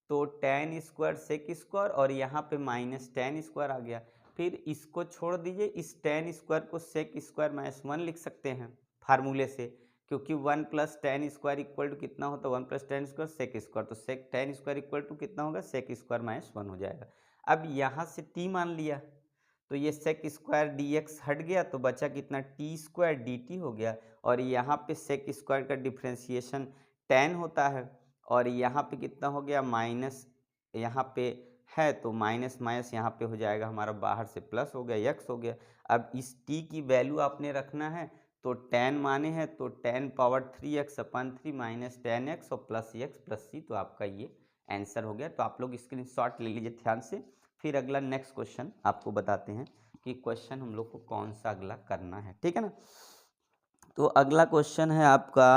तो 10 स्क्वायर सेक स्क्वायर और यहाँ पे माइनस 10 स्क्वायर आ गया। फिर इसको छोड़ दीजिए, इस 10 स्क्वायर को सेक स्क्वायर माइनस 1 लिख सकते हैं फार्मूले से, क्योंकि 1 प्लस 10 स्क्वायर इक्वल टू कितना होता है 1 प्लस 10 स्क्वायर सेक स्क्वायर, तो सेक 10 स्क्वायर इक्वल टू कितना होगा सेक स्क्वायर माइनस 1 हो जाएगा। अब यहाँ से t मान लिया, तो ये सेक स्क्वायर dx हट गया, तो बचा कितना टी स्क्वायर dt हो गया। और यहाँ पे सेक स्क्वायर का डिफ्रेंसिएशन 10 होता है, और यहाँ पे कितना हो गया माइनस, यहाँ पे है तो माइनस माइनस यहाँ पे हो जाएगा हमारा, बाहर से प्लस हो गया, x हो गया। अब इस t की वैल्यू आपने रखना है, तो 10 माने हैं तो 10 पावर 3x अपन 3 माइनस 10x और प्लस x प्लस c, तो आपका ये आंसर हो गया। तो आप लोग स्क्रीनशॉट ले लीजिए ध्यान से। फिर अगला नेक्स्ट क्वेश्चन आपको बताते हैं कि क्वेश्चन हम लोग को कौन सा अगला करना है, ठीक है ना। तो अगला क्वेश्चन है आपका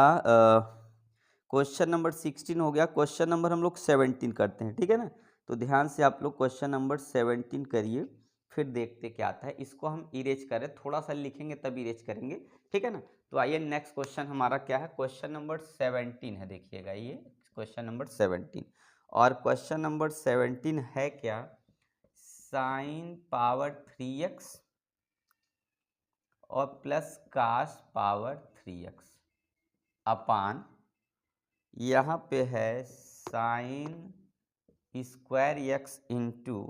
क्वेश्चन नंबर 16 हो गया, क्वेश्चन नंबर हम लोग 17 करते हैं, ठीक है ना। तो ध्यान से आप लोग क्वेश्चन नंबर 17 करिए, फिर देखते क्या आता है। इसको हम इरेज करें, थोड़ा सा लिखेंगे तब इरेज करेंगे, ठीक है ना। तो आइए नेक्स्ट क्वेश्चन हमारा क्या है, क्वेश्चन नंबर 17 है, देखिएगा ये क्वेश्चन नंबर 17। और क्वेश्चन नंबर 17 है क्या, साइन पावर 3x और प्लस कास पावर 3x अपान, यहाँ पे है sine square x into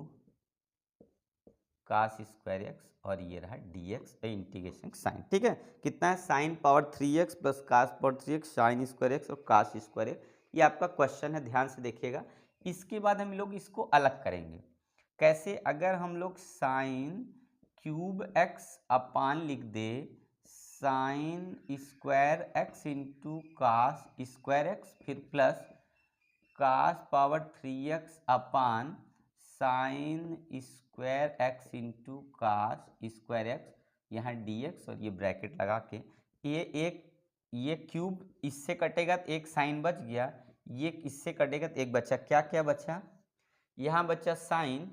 cos square x, और ये रहा dx इंटीग्रेशन साइन, ठीक है। कितना है sine power 3x plus cos power 3x sine square x और कास स्क्वायर x, ये आपका क्वेश्चन है, ध्यान से देखिएगा। इसके बाद हम लोग इसको अलग करेंगे, कैसे, अगर हम लोग साइन क्यूब x अपान लिख दे sine square x into cos square x, फिर plus cos power 3x upon sine square x into cos square x, यहाँ dx और ये ब्रैकेट लगा के, ये क्यूब इससे कटेगा तो एक साइन बच गया, ये इससे कटेगा तो एक बचा, क्या क्या बचा, यहाँ बचा साइन,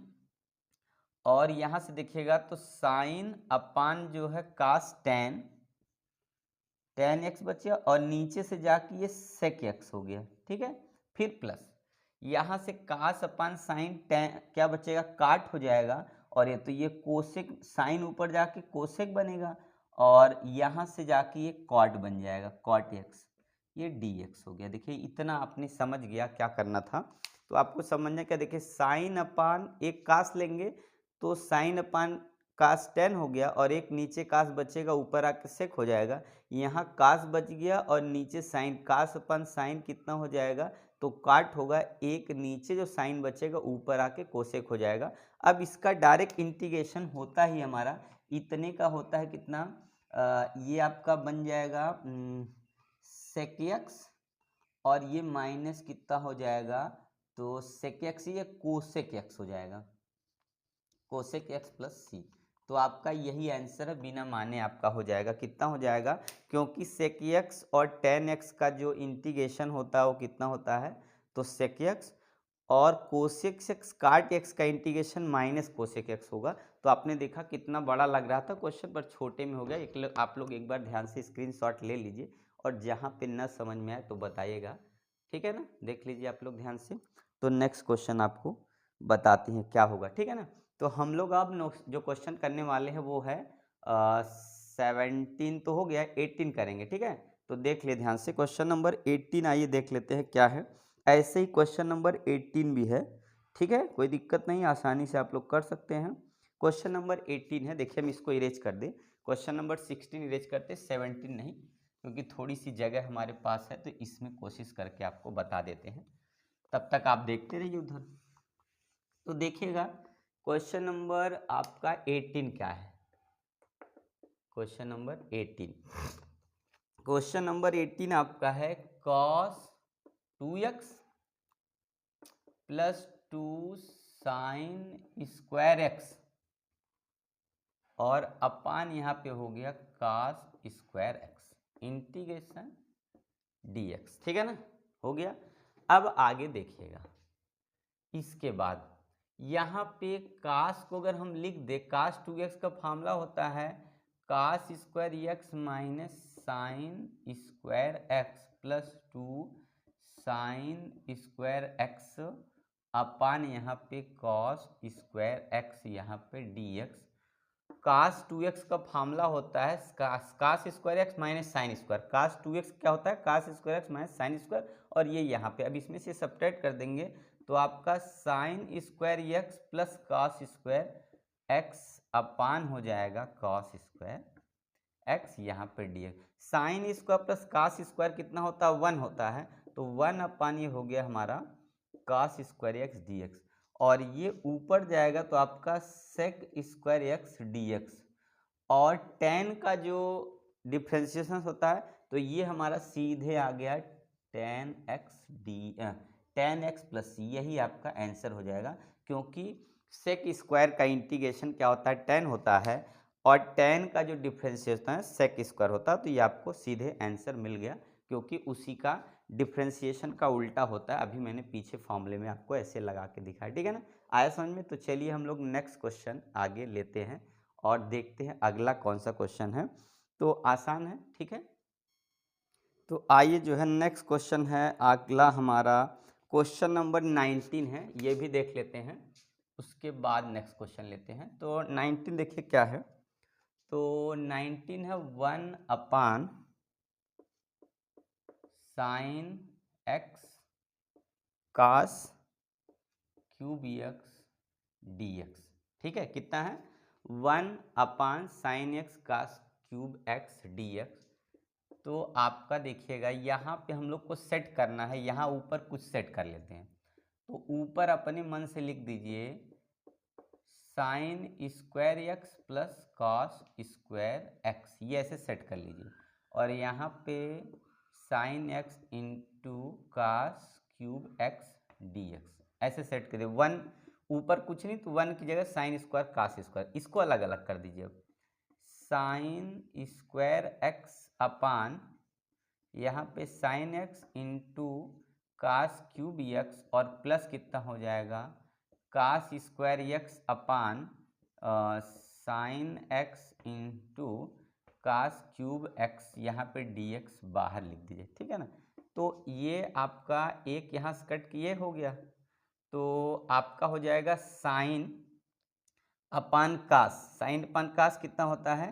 और यहाँ से देखिएगा तो साइन अपान जो है कास टेन x बचे, और नीचे से जाके ये सेक x हो गया, ठीक है। फिर प्लस यहाँ से कास अपान साइन टेन क्या बचेगा, काट हो जाएगा, और ये तो ये कोसेक, साइन ऊपर जाके कोसेक बनेगा, और यहाँ से जाके ये कॉट बन जाएगा, कॉट x, ये dx हो गया। देखिए इतना आपने समझ गया क्या करना था। तो आपको समझना क्या, देखिए साइन अपान एक कास लेंगे तो साइन अपान कास 10 हो गया, और एक नीचे कास बचेगा ऊपर आके सेक हो जाएगा, यहाँ कास बच गया और नीचे साइन, कास अपन साइन कितना हो जाएगा तो काट होगा, एक नीचे जो साइन बचेगा ऊपर आके कोसेक हो जाएगा। अब इसका डायरेक्ट इंटीग्रेशन होता ही हमारा इतने का होता है कितना, ये आपका बन जाएगा सेक एक्स, और ये माइनस कितना हो जाएगा तो सेक एक्स, ये कोसेक एक्स हो जाएगा, कोसेक एक्स प्लस सी। तो आपका यही आंसर है, बिना माने आपका हो जाएगा, कितना हो जाएगा, क्योंकि सेक एक्स और टेन एक्स का जो इंटीग्रेशन होता है वो कितना होता है तो सेक एक्स, और कोसेक एक्स काट एक्स का इंटीग्रेशन माइनस कोसेक एक्स होगा। तो आपने देखा कितना बड़ा लग रहा था क्वेश्चन, पर छोटे में हो गया। आप लोग एक बार ध्यान से स्क्रीनशॉट ले लीजिए, और जहाँ पे न समझ में आए तो बताइएगा, ठीक है ना। देख लीजिए आप लोग ध्यान से। तो नेक्स्ट क्वेश्चन आपको बताते हैं क्या होगा, ठीक है ना। तो हम लोग अब जो क्वेश्चन करने वाले हैं वो है 17 तो हो गया, 18 करेंगे, ठीक है। तो देख ले ध्यान से क्वेश्चन नंबर 18, आइए देख लेते हैं क्या है। ऐसे ही क्वेश्चन नंबर 18 भी है, ठीक है, कोई दिक्कत नहीं, आसानी से आप लोग कर सकते हैं। क्वेश्चन नंबर 18 है, देखिए हम इसको इरेज कर दें, क्वेश्चन नंबर 16 इरेज करते, 17 नहीं, क्योंकि थोड़ी सी जगह हमारे पास है तो इसमें कोशिश करके आपको बता देते हैं, तब तक आप देखते रहिए उधर। तो देखिएगा क्वेश्चन नंबर आपका 18 क्या है। क्वेश्चन नंबर 18, क्वेश्चन नंबर 18 आपका है cos 2x plus 2 sine square x और अपान यहाँ पे हो गया cos square x integration dx, ठीक है ना, हो गया। अब आगे देखिएगा, इसके बाद यहाँ पे कास को अगर हम लिख दे, कास 2x का फार्मूला होता है cos square x minus sine square x plus 2 sine square x upon यहाँ पे कॉस स्क्वायर एक्स यहाँ पे dx। कास 2x का फार्मूला होता है cos square x minus sine square. Cos 2x क्या होता है, cos square x minus sine square, और ये यहाँ पे अब इसमें से सब्ट्रैक्ट कर देंगे तो आपका sine square x plus cos square x upon हो जाएगा कॉस स्क्वायर एक्स यहाँ पे dx। Sine square plus cos square कितना होता है, 1 होता है, तो 1 अपान ये हो गया हमारा कॉस स्क्वायर एक्स dx, और ये ऊपर जाएगा तो आपका सेक स्क्वायर एक्स dx, और tan का जो डिफ्रेंशिएशन होता है तो ये हमारा सीधे आ गया tan x प्लस c, यही आपका आंसर हो जाएगा, क्योंकि सेक स्क्वायर का इंटीग्रेशन क्या होता है, tan होता है, और tan का जो डिफ्रेंशिएशन है सेक स्क्वायर होता है, तो ये आपको सीधे आंसर मिल गया, क्योंकि उसी का डिफ्रेंशिएशन का उल्टा होता है। अभी मैंने पीछे फॉर्मूले में आपको ऐसे लगा के दिखाया, ठीक है ना, आया समझ में। तो चलिए हम लोग नेक्स्ट क्वेश्चन आगे लेते हैं और देखते हैं अगला कौन सा क्वेश्चन है। तो आसान है, ठीक है। तो आइए जो है नेक्स्ट क्वेश्चन है अगला हमारा क्वेश्चन नंबर 19 है, ये भी देख लेते हैं, उसके बाद नेक्स्ट क्वेश्चन लेते हैं। तो 19 देखिए क्या है, तो 19 है 1 upon sine x cos cube x dx, ठीक है, कितना है 1 upon sine x cos cube x dx। तो आपका देखिएगा यहाँ पे हम लोग को सेट करना है, यहाँ ऊपर कुछ सेट कर लेते हैं, तो ऊपर अपने मन से लिख दीजिए sine square x plus cos square x, ये ऐसे सेट कर लीजिए, और यहाँ पे sine x into cos cube x dx ऐसे सेट करिए। 1 ऊपर कुछ नहीं, तो 1 की जगह साइन स्क्वायर कास स्क्वायर, इसको अलग अलग कर दीजिए। अब साइन स्क्वायर एक्स अपान यहाँ पे sine x into cos cube x, और प्लस कितना हो जाएगा cos square x upon sine x into cos cube x, यहाँ पे dx बाहर लिख दीजिए, ठीक है ना। तो ये आपका एक यहाँ से कट किए हो गया, तो आपका हो जाएगा साइन अपान कास, साइन अपान कास कितना होता है,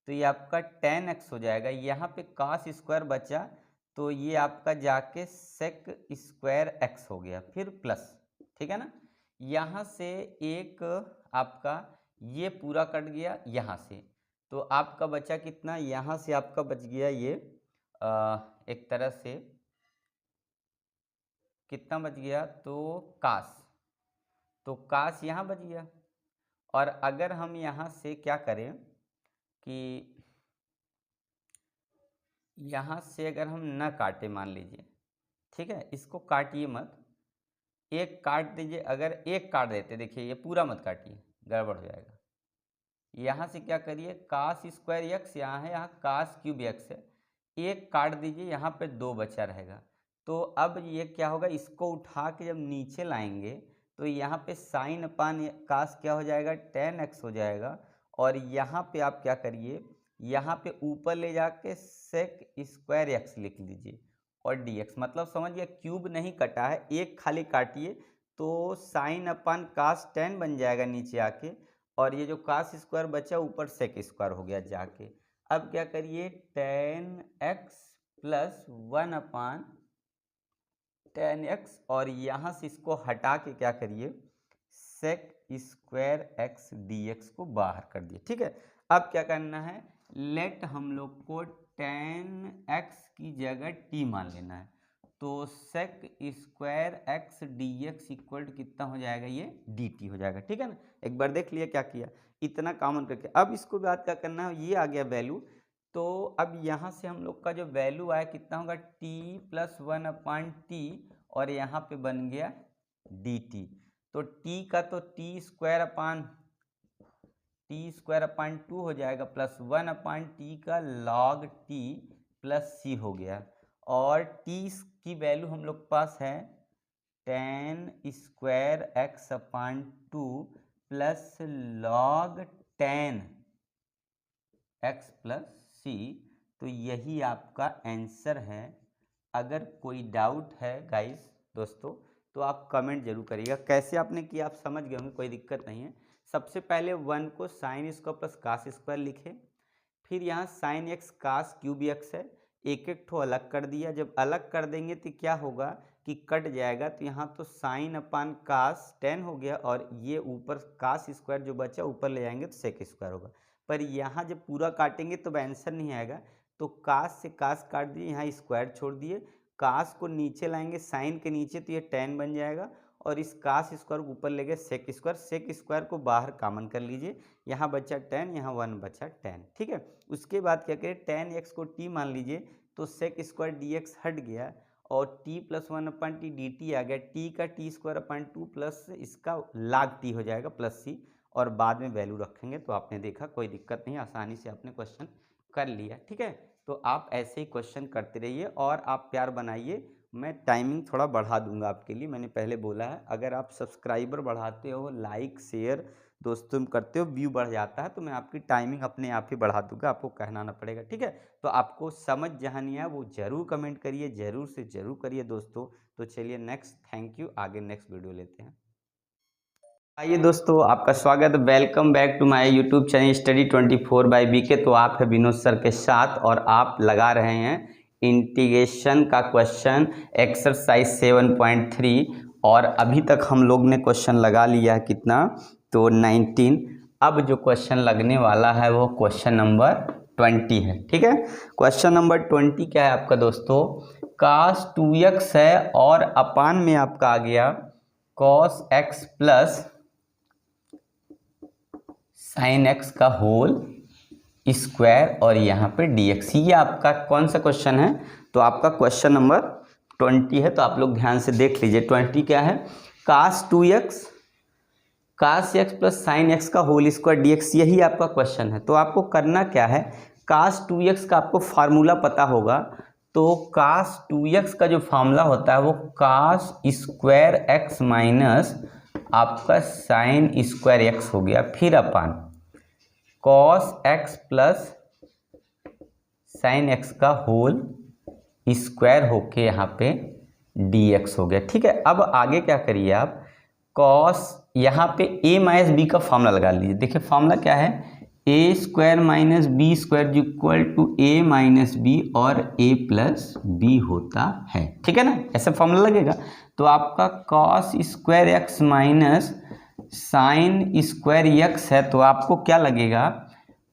तो ये आपका tan x हो जाएगा, यहाँ पे कास स्क्वायर बचा तो ये आपका जाके सेक स्क्वायर एक्स हो गया, फिर प्लस, ठीक है ना। यहाँ से एक आपका ये पूरा कट गया यहाँ से, तो आपका बचा कितना, यहाँ से आपका बच गया ये एक तरह से कितना बच गया, तो कास, तो कास यहाँ बच गया। और अगर हम यहाँ से क्या करें कि यहाँ से अगर हम न काटे, मान लीजिए, ठीक है, इसको काटिए मत, एक काट दीजिए, अगर एक काट देते, देखिए ये पूरा मत काटिए, गड़बड़ हो जाएगा। यहाँ से क्या करिए, कास स्क्वायर एक्स यहाँ है, यहाँ कास क्यूब एक्स है, एक काट दीजिए, यहाँ पे 2 बचा रहेगा। तो अब ये क्या होगा, इसको उठा के जब नीचे लाएंगे तो यहाँ पे साइन अपान कास क्या हो जाएगा, tan x हो जाएगा, और यहाँ पे आप क्या करिए, यहाँ पे ऊपर ले जाके सेक स्क्वायर एक्स लिख लीजिए, और dx, मतलब समझिए क्यूब नहीं कटा है, एक खाली काटिए, तो साइन अपान कास tan बन जाएगा नीचे आके, और ये जो कास स्क्वायर बचा ऊपर सेक स्क्वायर हो गया जाके। अब क्या करिए, tan x प्लस 1 अपान tan x, और यहाँ से इसको हटा के क्या करिए, सेक स्क्वायर एक्स dx को बाहर कर दिए, ठीक है। अब क्या करना है, लेट हम लोग को tan x की जगह t मान लेना है। तो sec square x dx equal to कितना हो जाएगा, ये dt हो जाएगा। ठीक है ना, एक बार देख लिया क्या किया, इतना कॉमन करके। अब इसको बात क्या करना है, ये आ गया वैल्यू। तो अब यहाँ से हम लोग का जो वैल्यू आया कितना होगा, t प्लस 1/t, और यहाँ पे बन गया dt। तो t का तो t स्क्वायर अपान 2 हो जाएगा, प्लस 1/t का log t प्लस c हो गया। और t की वैल्यू हम लोग पास है tan स्क्वायर x अपान 2 plus log tan x plus c। तो यही आपका आंसर है। अगर कोई डाउट है गाइस दोस्तों तो आप कमेंट जरूर करिएगा। कैसे आपने किया आप समझ गए होंगे, कोई दिक्कत नहीं है। सबसे पहले 1 को sine square plus cos square लिखे, फिर यहाँ sine x cos cube x है, एक एक ठो अलग कर दिया। जब अलग कर देंगे तो क्या होगा कि कट जाएगा, तो यहाँ तो साइन अपान कास 10 हो गया, और ये ऊपर कास स्क्वायर जो बचा ऊपर ले जाएंगे तो सेक स्क्वायर होगा। पर यहाँ जब पूरा काटेंगे तो आंसर नहीं आएगा, तो कास से कास काट दिए, यहाँ स्क्वायर छोड़ दिए, कास को नीचे लाएंगे साइन के नीचे तो ये 10 बन जाएगा, और इस कास स्क्वायर को ऊपर ले गए सेक स्क्वायर को बाहर कॉमन कर लीजिए, यहाँ बचा 10, यहाँ 1 बचा 10। ठीक है, उसके बाद क्या करें, tan x को t मान लीजिए, तो सेक स्क्वायर dx हट गया, और t प्लस 1/t dt आ गया। t का t स्क्वायर अपान 2 प्लस इसका log t हो जाएगा प्लस c, और बाद में वैल्यू रखेंगे। तो आपने देखा कोई दिक्कत नहीं, आसानी से आपने क्वेश्चन कर लिया। ठीक है, तो आप ऐसे ही क्वेश्चन करते रहिए और आप प्यार बनाइए। मैं टाइमिंग थोड़ा बढ़ा दूंगा आपके लिए, मैंने पहले बोला है। अगर आप सब्सक्राइबर बढ़ाते हो, लाइक शेयर दोस्तों करते हो, व्यू बढ़ जाता है, तो मैं आपकी टाइमिंग अपने आप ही बढ़ा दूंगा, आपको कहना ना पड़ेगा। ठीक है, तो आपको समझ जहाँ नहीं आया वो ज़रूर कमेंट करिए, ज़रूर से ज़रूर करिए दोस्तों। तो चलिए नेक्स्ट, थैंक यू, आगे नेक्स्ट वीडियो लेते हैं। आइए दोस्तों, आपका स्वागत, welcome back to my YouTube channel study 24/BK। तो आप है विनोद सर के साथ, और आप लगा रहे हैं इंटीग्रेशन का क्वेश्चन एक्सरसाइज 7.3, और अभी तक हम लोग ने क्वेश्चन लगा लिया है कितना, तो 19। अब जो क्वेश्चन लगने वाला है वो क्वेश्चन नंबर 20 है। ठीक है, क्वेश्चन नंबर 20 क्या है आपका दोस्तों, cos 2x है, और अपान में आपका आ गया cos x plus sine x का होल स्क्वायर, और यहाँ पे dx। ये आपका कौन सा क्वेश्चन है, तो आपका क्वेश्चन नंबर 20 है। तो आप लोग ध्यान से देख लीजिए, 20 क्या है, cos 2x cos x plus sine x का होल स्क्वायर dx, यही आपका क्वेश्चन है। तो आपको करना क्या है, cos 2x का आपको फार्मूला पता होगा, तो cos 2x का जो फार्मूला होता है वो cos स्क्वायर x माइनस आपका साइन स्क्वायर एक्स हो गया, फिर अपान cos x plus sine x का होल स्क्वायर होके यहाँ पे dx हो गया। ठीक है, अब आगे क्या करिए आप, cos यहाँ पे a माइनस बी का फार्मूला लगा लीजिए। देखिए फार्मूला क्या है, a square minus b square equal to a minus b, और a प्लस बी होता है। ठीक है ना, ऐसा फार्मूला लगेगा। तो आपका cos square x minus sine square x है, तो आपको क्या लगेगा,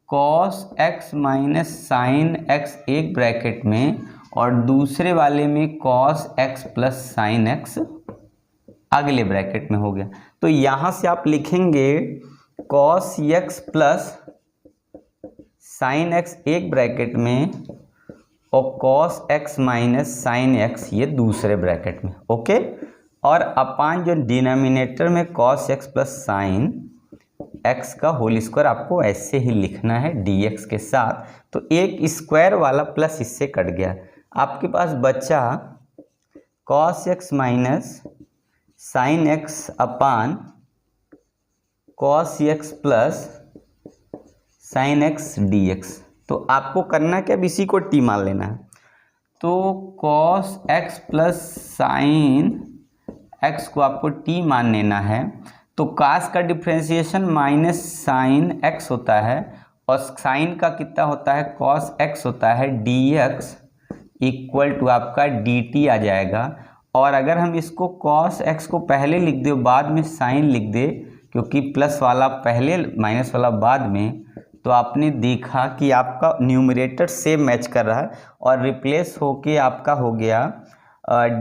cos x minus sine x एक ब्रैकेट में, और दूसरे वाले में cos x plus sine x अगले ब्रैकेट में हो गया। तो यहाँ से आप लिखेंगे cos x plus sine x एक ब्रैकेट में, और cos x minus sine x ये दूसरे ब्रैकेट में। ओके, और अपान जो डिनोमिनेटर में cos x plus sine x का होल स्क्वायर आपको ऐसे ही लिखना है dx के साथ। तो एक स्क्वायर वाला प्लस इससे कट गया, आपके पास बचा cos x minus sine x upon cos x plus sine x dx। तो आपको करना क्या, इसी को t मान लेना है। तो cos x plus sine x को आपको t मान लेना है। तो cos का डिफ्रेंशिएशन माइनस साइन x होता है, और साइन का कितना होता है, cos x होता है, dx इक्वल टू आपका dt आ जाएगा। और अगर हम इसको cos x को पहले लिख दे बाद में साइन लिख दे, क्योंकि प्लस वाला पहले माइनस वाला बाद में, तो आपने देखा कि आपका न्यूमरेटर सेम मैच कर रहा है और रिप्लेस होके आपका हो गया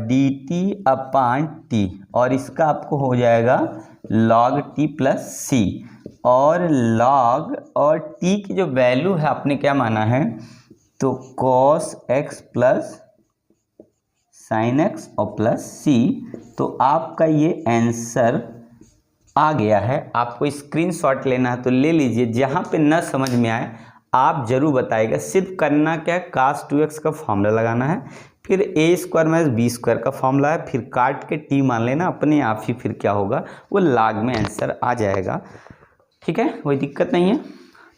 dt/t और इसका आपको हो जाएगा log t प्लस सी और log और t की जो वैल्यू है आपने क्या माना है तो cos x plus sin x और प्लस c। तो आपका ये आंसर आ गया है। आपको स्क्रीनशॉट लेना है तो ले लीजिए, जहाँ पे न समझ में आए आप जरूर बताइएगा। सिर्फ करना क्या है, cos 2x का फॉर्मूला लगाना है, फिर a² माइनस b² का फॉर्मूला है, फिर काट के t मान लेना, अपने आप ही फिर क्या होगा वो log में आंसर आ जाएगा। ठीक है, कोई दिक्कत नहीं है।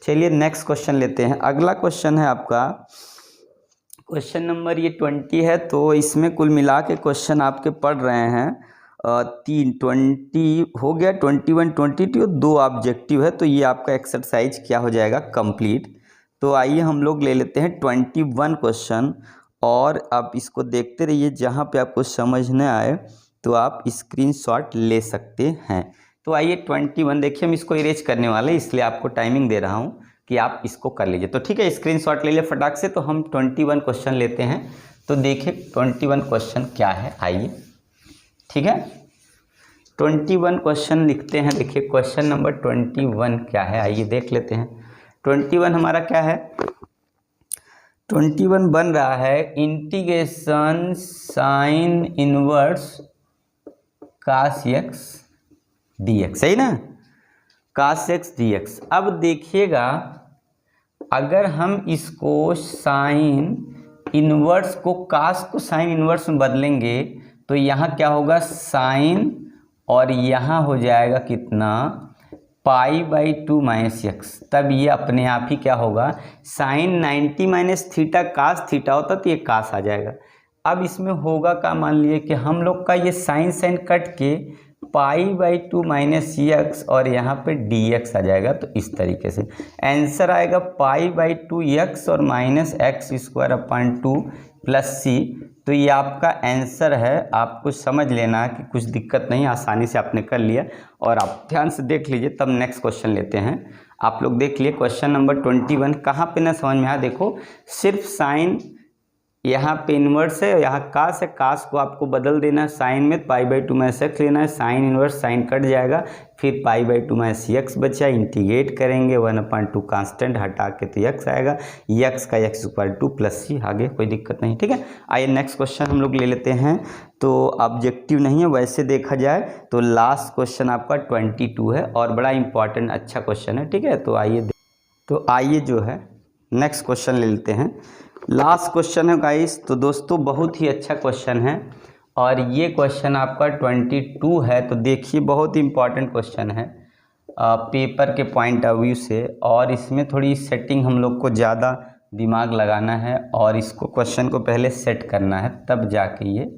चलिए नेक्स्ट क्वेश्चन लेते हैं। अगला क्वेश्चन है आपका क्वेश्चन नंबर ये 20 है। तो इसमें कुल मिला के क्वेश्चन आपके पढ़ रहे हैं 20 हो गया, 21 22 और 2 ऑब्जेक्टिव है। तो ये आपका एक्सरसाइज क्या हो जाएगा कंप्लीट। तो आइए हम लोग ले लेते हैं 21 क्वेश्चन और आप इसको देखते रहिए, जहाँ पे आपको समझ न आए तो आप स्क्रीनशॉट ले सकते हैं। तो आइए 21 देखिए, हम इसको इरेज करने वाले इसलिए आपको टाइमिंग दे रहा हूँ कि आप इसको कर लीजिए। तो ठीक है, स्क्रीनशॉट ले लिए फटाक से। तो हम 21 क्वेश्चन लेते हैं। तो देखिए 21 क्वेश्चन क्या है, आइए। ठीक है, 21 क्वेश्चन लिखते हैं। देखिए क्वेश्चन नंबर 21 क्या है, आइए देख लेते हैं। 21 हमारा क्या है, 21 बन रहा है integration sine inverse cos x dx, सही ना, cos x dx। अब देखिएगा अगर हम इसको साइन इनवर्स को cos को साइन इनवर्स में बदलेंगे तो यहाँ क्या होगा साइन और यहाँ हो जाएगा कितना π/2 माइनस x। तब ये अपने आप ही क्या होगा sine 90 minus theta cos theta होता तो ये cos आ जाएगा। अब इसमें होगा क्या, मान लीजिए कि हम लोग का ये साइन कट के π/2 माइनस x और यहाँ पे dx आ जाएगा। तो इस तरीके से आंसर आएगा π/2 x और माइनस x² प्लस c। तो ये आपका आंसर है। आपको समझ लेना कि कुछ दिक्कत नहीं, आसानी से आपने कर लिया। और आप ध्यान से देख लीजिए, तब नेक्स्ट क्वेश्चन लेते हैं। आप लोग देख लिए क्वेश्चन नंबर 21 कहाँ पे ना समझ में आया। देखो सिर्फ साइन यहाँ पे इन्वर्स है, यहाँ cos है, cos को आपको बदल देना है साइन में, π/2 माइनस x लेना है, साइन इन्वर्स साइन कट जाएगा, फिर π/2 माइनस x बचा, इंटीग्रेट करेंगे 1/2 कांस्टेंट हटा के तो x आएगा, x का x² प्लस c। आगे कोई दिक्कत नहीं। ठीक है, आइए नेक्स्ट क्वेश्चन हम लोग ले लेते हैं। तो ऑब्जेक्टिव नहीं है, वैसे देखा जाए तो लास्ट क्वेश्चन आपका 22 है और बड़ा इंपॉर्टेंट अच्छा क्वेश्चन है। ठीक है, तो आइए जो है नेक्स्ट क्वेश्चन ले लेते हैं। लास्ट क्वेश्चन है गाइस। तो दोस्तों बहुत ही अच्छा क्वेश्चन है और ये क्वेश्चन आपका 22 है। तो देखिए बहुत इंपॉर्टेंट क्वेश्चन है पेपर के पॉइंट ऑफ व्यू से, और इसमें थोड़ी सेटिंग हम लोग को ज़्यादा दिमाग लगाना है और इसको क्वेश्चन को पहले सेट करना है, तब जाके ये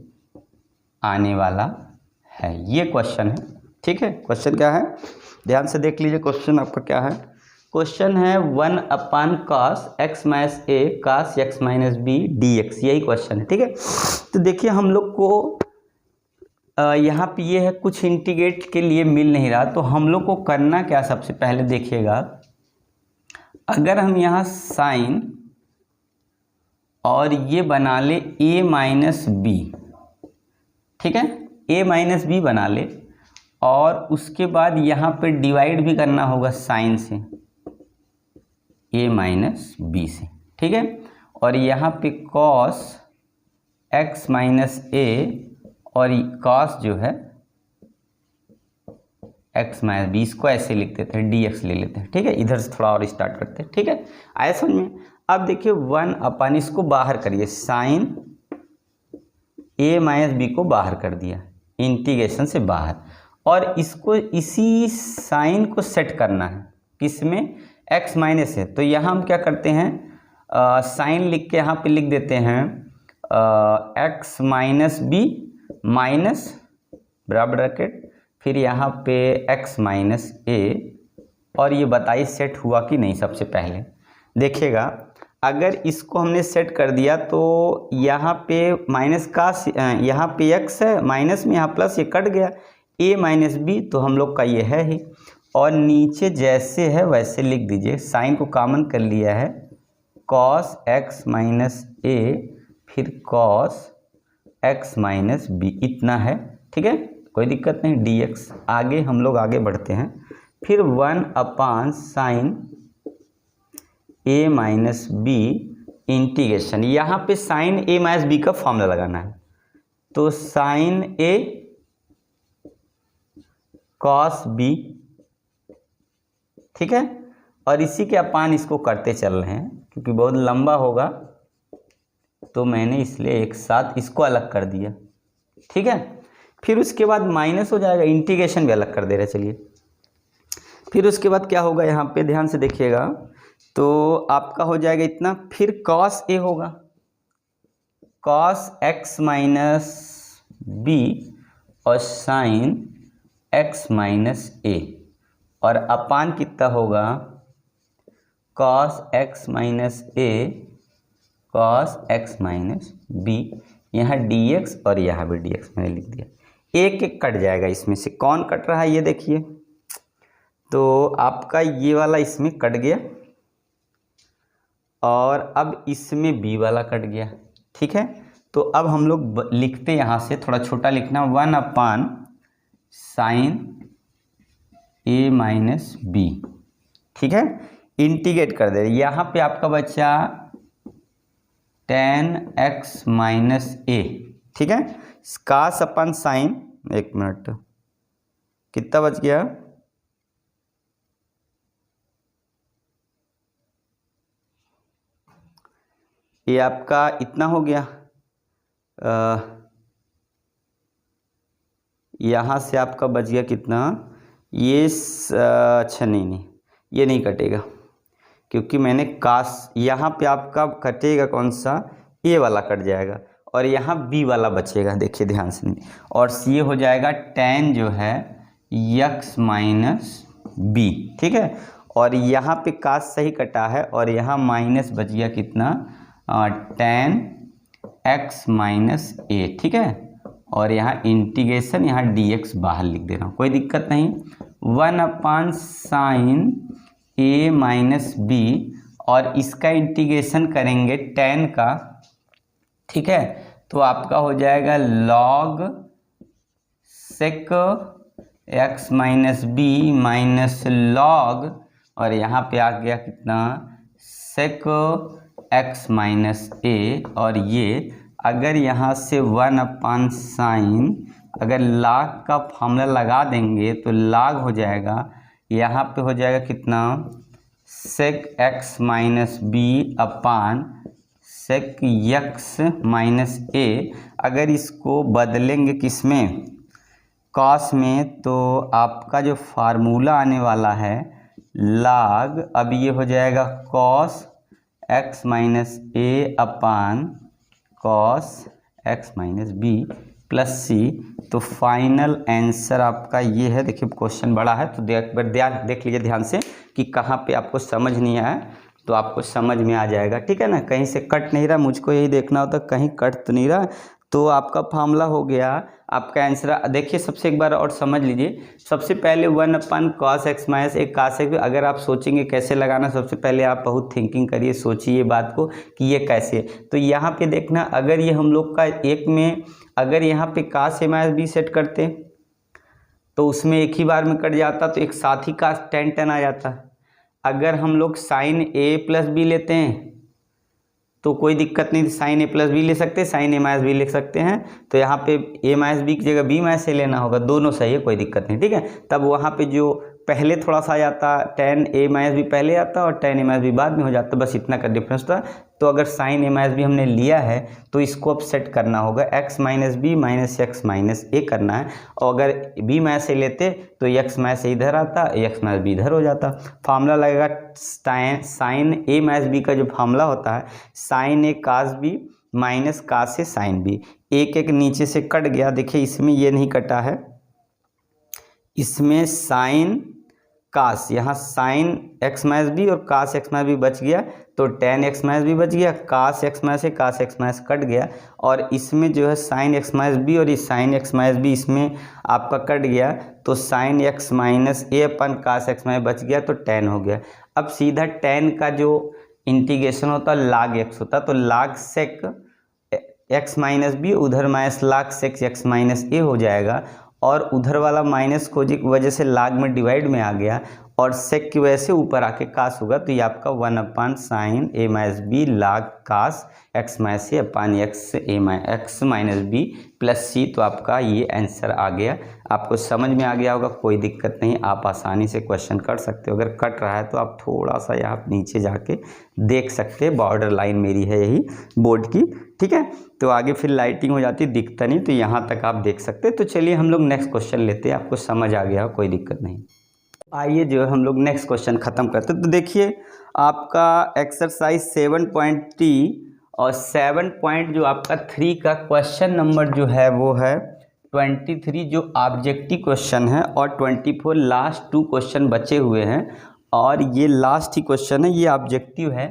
आने वाला है। ये क्वेश्चन है। ठीक है, क्वेश्चन क्या है ध्यान से देख लीजिए। क्वेश्चन आपका क्या है, क्वेश्चन है 1/cos x minus a cos x minus b dx, यही क्वेश्चन है। ठीक है, तो देखिए हम लोग को यहाँ पे ये है कुछ इंटीग्रेट के लिए मिल नहीं रहा। तो हम लोग को करना क्या, सबसे पहले देखिएगा अगर हम यहाँ साइन और ये बना ले a माइनस b, ठीक है, a माइनस b बना ले और उसके बाद यहाँ पे डिवाइड भी करना होगा साइन से a माइनस b से। ठीक है, और यहाँ पे cos x माइनस a और cos जो है x माइनस b, इसको ऐसे लिख देते हैं, dx ले लेते हैं। ठीक है, इधर से थोड़ा और स्टार्ट करते हैं। ठीक है, आया समझ में। अब देखिए 1/, इसको बाहर करिए, साइन a माइनस b को बाहर कर दिया इंटीग्रेशन से बाहर, और इसको इसी साइन को सेट करना है किसमें, x माइनस है। तो यहाँ हम क्या करते हैं साइन लिख के यहाँ पे लिख देते हैं x माइनस b माइनस बराबर ब्रैकेट, फिर यहाँ पे x माइनस a, और ये बताइए सेट हुआ कि नहीं। सबसे पहले देखिएगा अगर इसको हमने सेट कर दिया तो यहाँ पे माइनस का यहाँ पे x है माइनस में, यहाँ प्लस ये कट गया, a माइनस b तो हम लोग का ये है ही, और नीचे जैसे है वैसे लिख दीजिए, साइन को कॉमन कर लिया है, cos x माइनस ए फिर cos x माइनस बी, इतना है, ठीक है, कोई दिक्कत नहीं, dx। आगे हम लोग आगे बढ़ते हैं, फिर 1/sin a minus B integration, यहाँ पे साइन a माइनस बी का फॉर्मूला लगाना है, तो साइन a cos b, ठीक है, और इसी के अपान इसको करते चल रहे हैं क्योंकि बहुत लंबा होगा तो मैंने इसलिए एक साथ इसको अलग कर दिया, ठीक है। फिर उसके बाद माइनस हो जाएगा, इंटीग्रेशन भी अलग कर दे रहे, चलिए। फिर उसके बाद क्या होगा, यहाँ पे ध्यान से देखिएगा, तो आपका हो जाएगा इतना, फिर cos a होगा, cos x माइनस बी और sin x माइनस a, और अपान कितना होगा, cos x minus a cos x minus b, यहाँ dx और यहाँ भी dx मैंने लिख दिया, एक एक कट जाएगा, इसमें से कौन कट रहा है ये देखिए, तो आपका ये वाला इसमें कट गया और अब इसमें b वाला कट गया, ठीक है। तो अब हम लोग लिखते यहाँ से, थोड़ा छोटा लिखना, 1/sin a माइनस बी, ठीक है, इंटीग्रेट कर दे रहे, यहाँ पे आपका बचा tan x माइनस ए, ठीक है, cos अपन साइन, एक मिनट, कितना बच गया, ये आपका इतना हो गया, यहाँ से आपका बच गया कितना, ये अच्छा नहीं, ये नहीं कटेगा क्योंकि मैंने कास, यहाँ पे आपका कटेगा कौन सा, ए वाला कट जाएगा और यहाँ बी वाला बचेगा, देखिए ध्यान से, और ये हो जाएगा tan जो है x माइनस बी, ठीक है, और यहाँ पे कास सही कटा है और यहाँ माइनस बच गया कितना, tan x माइनस ए, ठीक है, और यहाँ इंटीग्रेशन, यहाँ dx बाहर लिख दे रहा हूँ, कोई दिक्कत नहीं, 1/sin a माइनस बी, और इसका इंटीग्रेशन करेंगे tan का, ठीक है, तो आपका हो जाएगा log sec x minus b minus log, और यहाँ पे आ गया कितना, sec x माइनस ए, और ये अगर यहाँ से 1/sin, अगर log का फॉर्मूला लगा देंगे तो log हो जाएगा, यहाँ पे हो जाएगा कितना, sec x माइनस बी अपान sec x माइनस ए, अगर इसको बदलेंगे किसमें, cos में, तो आपका जो फार्मूला आने वाला है log, अब ये हो जाएगा cos x minus a upon cos x minus b plus c, तो फाइनल आंसर आपका ये है। देखिए क्वेश्चन बड़ा है तो देख लीजिए ध्यान से कि कहाँ पे आपको समझ नहीं आया तो आपको समझ में आ जाएगा, ठीक है ना, कहीं से कट नहीं रहा, मुझको यही देखना होता कहीं कट तो नहीं रहा, तो आपका फार्मूला हो गया, आपका आंसर। देखिए सबसे एक बार और समझ लीजिए, सबसे पहले 1/cos x माइनस एक cos x, अगर आप सोचेंगे कैसे लगाना, सबसे पहले आप बहुत थिंकिंग करिए, सोचिए बात को कि ये कैसे, तो यहाँ पे देखना, अगर ये हम लोग का एक में अगर यहाँ पे cos a minus b set करते तो उसमें एक ही बार में कट जाता, तो एक साथ ही का tan आ जाता। अगर हम लोग sin a प्लस बी लेते हैं तो कोई दिक्कत नहीं, sin a प्लस बी ले सकते हैं, sin a माइनस बी लिख सकते हैं, तो यहाँ पे a माइनस बी की जगह b माइनस a लेना होगा, दोनों सही है, कोई दिक्कत नहीं, ठीक है। तब वहाँ पे जो पहले थोड़ा सा आ जाता, tan a माइनस बी पहले आता और tan a माइनस बी बाद में हो जाता, बस इतना का डिफरेंस था। तो अगर sin a माइनस बी हमने लिया है तो इसको अब सेट करना होगा, x minus b minus x minus a करना है, और अगर b माइनस a लेते तो x माइनस a इधर आता, x माइनस b इधर हो जाता। फार्मूला लगेगा sin a माइनस b का जो फार्मूला होता है sin a cos b minus cos a sin b, एक एक नीचे से कट गया, देखिए इसमें ये नहीं कटा है, इसमें sin कास, यहाँ साइन एक्स माइनस बी और कास एक्स माइनस बी बच गया, तो टेन एक्स माइनस बी बच गया, कास एक्स माइनस से कास एक्स माइनस कट गया, और इसमें जो है साइन एक्स माइनस बी और ये साइन एक्स माइनस बी इसमें आपका कट गया, तो साइन एक्स माइनस ए अपन कास एक्स माइनस बच गया, तो टेन हो गया। अब सीधा टेन का जो इंटीग्रेशन होता है लाग एक्स होता, तो लाग सेक एक्स माइनस बी उधर माइनस लाग सेक एक्स माइनस ए हो जाएगा, और उधर वाला माइनस को की वजह से लाग में डिवाइड में आ गया, और सेक की वजह से ऊपर आके कास होगा, तो ये आपका 1/sin a माइनस बी लाग कास x minus a upon x minus b plus c. तो आपका ये आंसर आ गया। आपको समझ में आ गया होगा, कोई दिक्कत नहीं, आप आसानी से क्वेश्चन कर सकते हो। अगर कट रहा है तो आप थोड़ा सा यहाँ नीचे जाके देख सकते हैं, बॉर्डर लाइन मेरी है यही बोर्ड की, ठीक है। तो आगे फिर लाइटिंग हो जाती, दिखता नहीं, तो यहाँ तक आप देख सकते हैं। तो चलिए हम लोग नेक्स्ट क्वेश्चन लेते हैं, आपको समझ आ गया हो, कोई दिक्कत नहीं। आइए जो है हम लोग नेक्स्ट क्वेश्चन ख़त्म करते हैं। तो देखिए आपका एक्सरसाइज 7.3 और 7 जो आपका 3 का क्वेश्चन नंबर जो है वो है 23 जो ऑब्जेक्टिव क्वेश्चन है, और 24 लास्ट 2 क्वेश्चन बचे हुए हैं, और ये लास्ट ही क्वेश्चन है, ये ऑब्जेक्टिव है।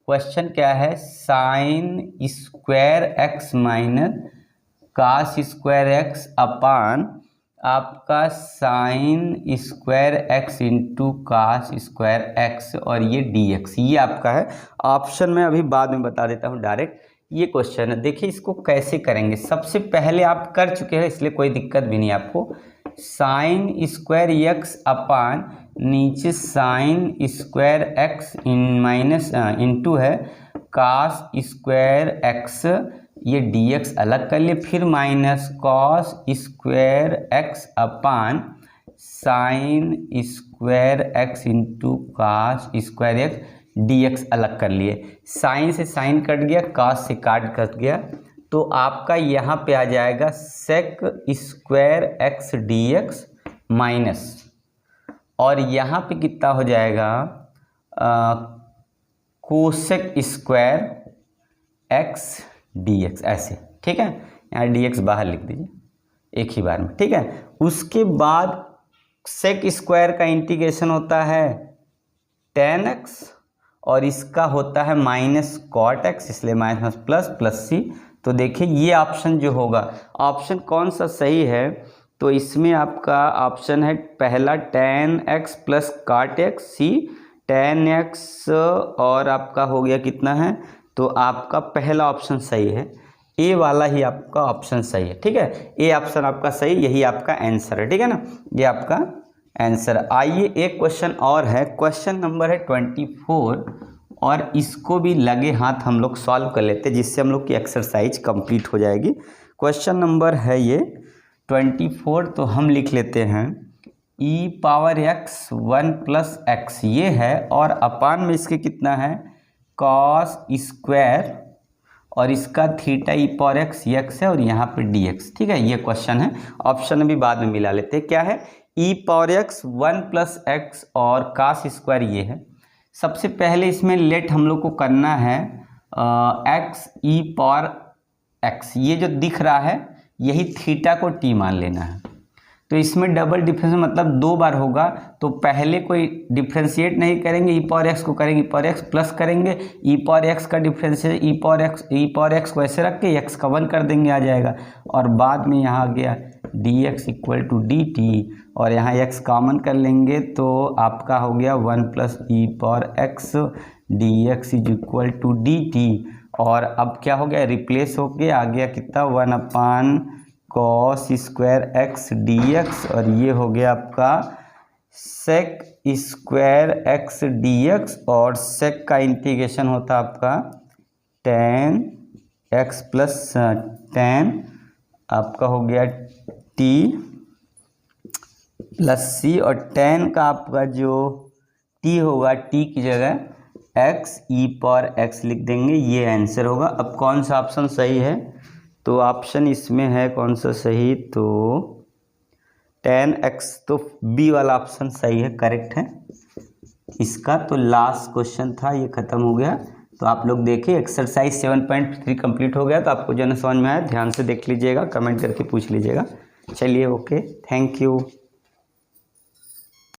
क्वेश्चन क्या है, sine square x minus cos square x upon आपका sine square x into cos square x और ये dx, ये आपका है। ऑप्शन में अभी बाद में बता देता हूँ डायरेक्ट। ये क्वेश्चन है, देखिए इसको कैसे करेंगे। सबसे पहले आप कर चुके हैं इसलिए कोई दिक्कत भी नहीं आपको। साइन स्क्वायर एक्स अपान नीचे साइन स्क्वायर एक्स इन माइनस इंटू है कास स्क्वायर एक्स, ये dx अलग कर लिए, फिर minus cos square x upon sine square x into cos square x dx अलग कर लिए। साइन से साइन कट गया, कास से काट कट गया, तो आपका यहाँ पे आ जाएगा sec square x dx minus, और यहाँ पे कितना हो जाएगा कोसेक स्क्वायर एक्स dx, ऐसे, ठीक है। यहाँ dx बाहर लिख दीजिए एक ही बार में, ठीक है। उसके बाद सेक स्क्वायर का इंटीग्रेशन होता है tan x, और इसका होता है माइनस कॉट x, इसलिए माइनस प्लस प्लस सी। तो देखिए ये ऑप्शन जो होगा, ऑप्शन कौन सा सही है, तो इसमें आपका ऑप्शन है पहला tan x plus cot x, सी tan x, और आपका हो गया कितना है, तो आपका पहला ऑप्शन सही है, ए वाला ही आपका ऑप्शन सही है, ठीक है। ए ऑप्शन आपका सही, यही आपका आंसर है, ठीक है ना, ये आपका आंसर। आइए एक क्वेश्चन और है, क्वेश्चन नंबर है 24, और इसको भी लगे हाथ हम लोग सॉल्व कर लेते हैं, जिससे हम लोग की एक्सरसाइज कंप्लीट हो जाएगी। क्वेश्चन नंबर है ये 24, तो हम लिख लेते हैं e power x 1 plus x, ये है, और अपान में इसके कितना है कॉस स्क्वायर, और इसका थीटा ई पावर एक्स है, और यहाँ पे dx, ठीक है। ये क्वेश्चन है, ऑप्शन भी बाद में मिला लेते हैं। क्या है, ई पावर एक्स 1 प्लस एक्स और कास स्क्वायर ये है। सबसे पहले इसमें लेट हम लोग को करना है एक्स ई पावर एक्स, ये जो दिख रहा है यही थीटा को टी मान लेना है। तो इसमें डबल डिफरेंस मतलब 2 बार होगा, तो पहले कोई डिफ्रेंशिएट नहीं करेंगे, ई पावर एक्स को करेंगे ई पावर एक्स प्लस करेंगे, ई पावर एक्स का डिफ्रेंशिएट ई पावर एक्स को ऐसे रख के एक्स का 1 कर देंगे, आ जाएगा, और बाद में यहाँ आ गया dx इक्वल टू dt, और यहाँ x कॉमन कर लेंगे, तो आपका हो गया 1 plus e power x dx is equal to dt, और अब क्या हो गया, रिप्लेस हो गया, आ गया कितना 1 अपान कॉस स्क्वायर एक्स dx, और ये हो गया आपका सेक स्क्वायर एक्स dx, और सेक का इंटीग्रेशन होता आपका tan x प्लस tan आपका हो गया t प्लस c, और tan का आपका जो t होगा, t की जगह x ई पावर x लिख देंगे, ये आंसर होगा। अब कौन सा ऑप्शन सही है, तो ऑप्शन इसमें है कौन सा सही, तो tan x, तो बी वाला ऑप्शन सही है, करेक्ट है इसका। तो लास्ट क्वेश्चन था, ये खत्म हो गया। तो आप लोग देखिए एक्सरसाइज 7.3 कंप्लीट हो गया। तो आपको जो है समझ में आया ध्यान से देख लीजिएगा, कमेंट करके पूछ लीजिएगा। चलिए ओके, थैंक यू।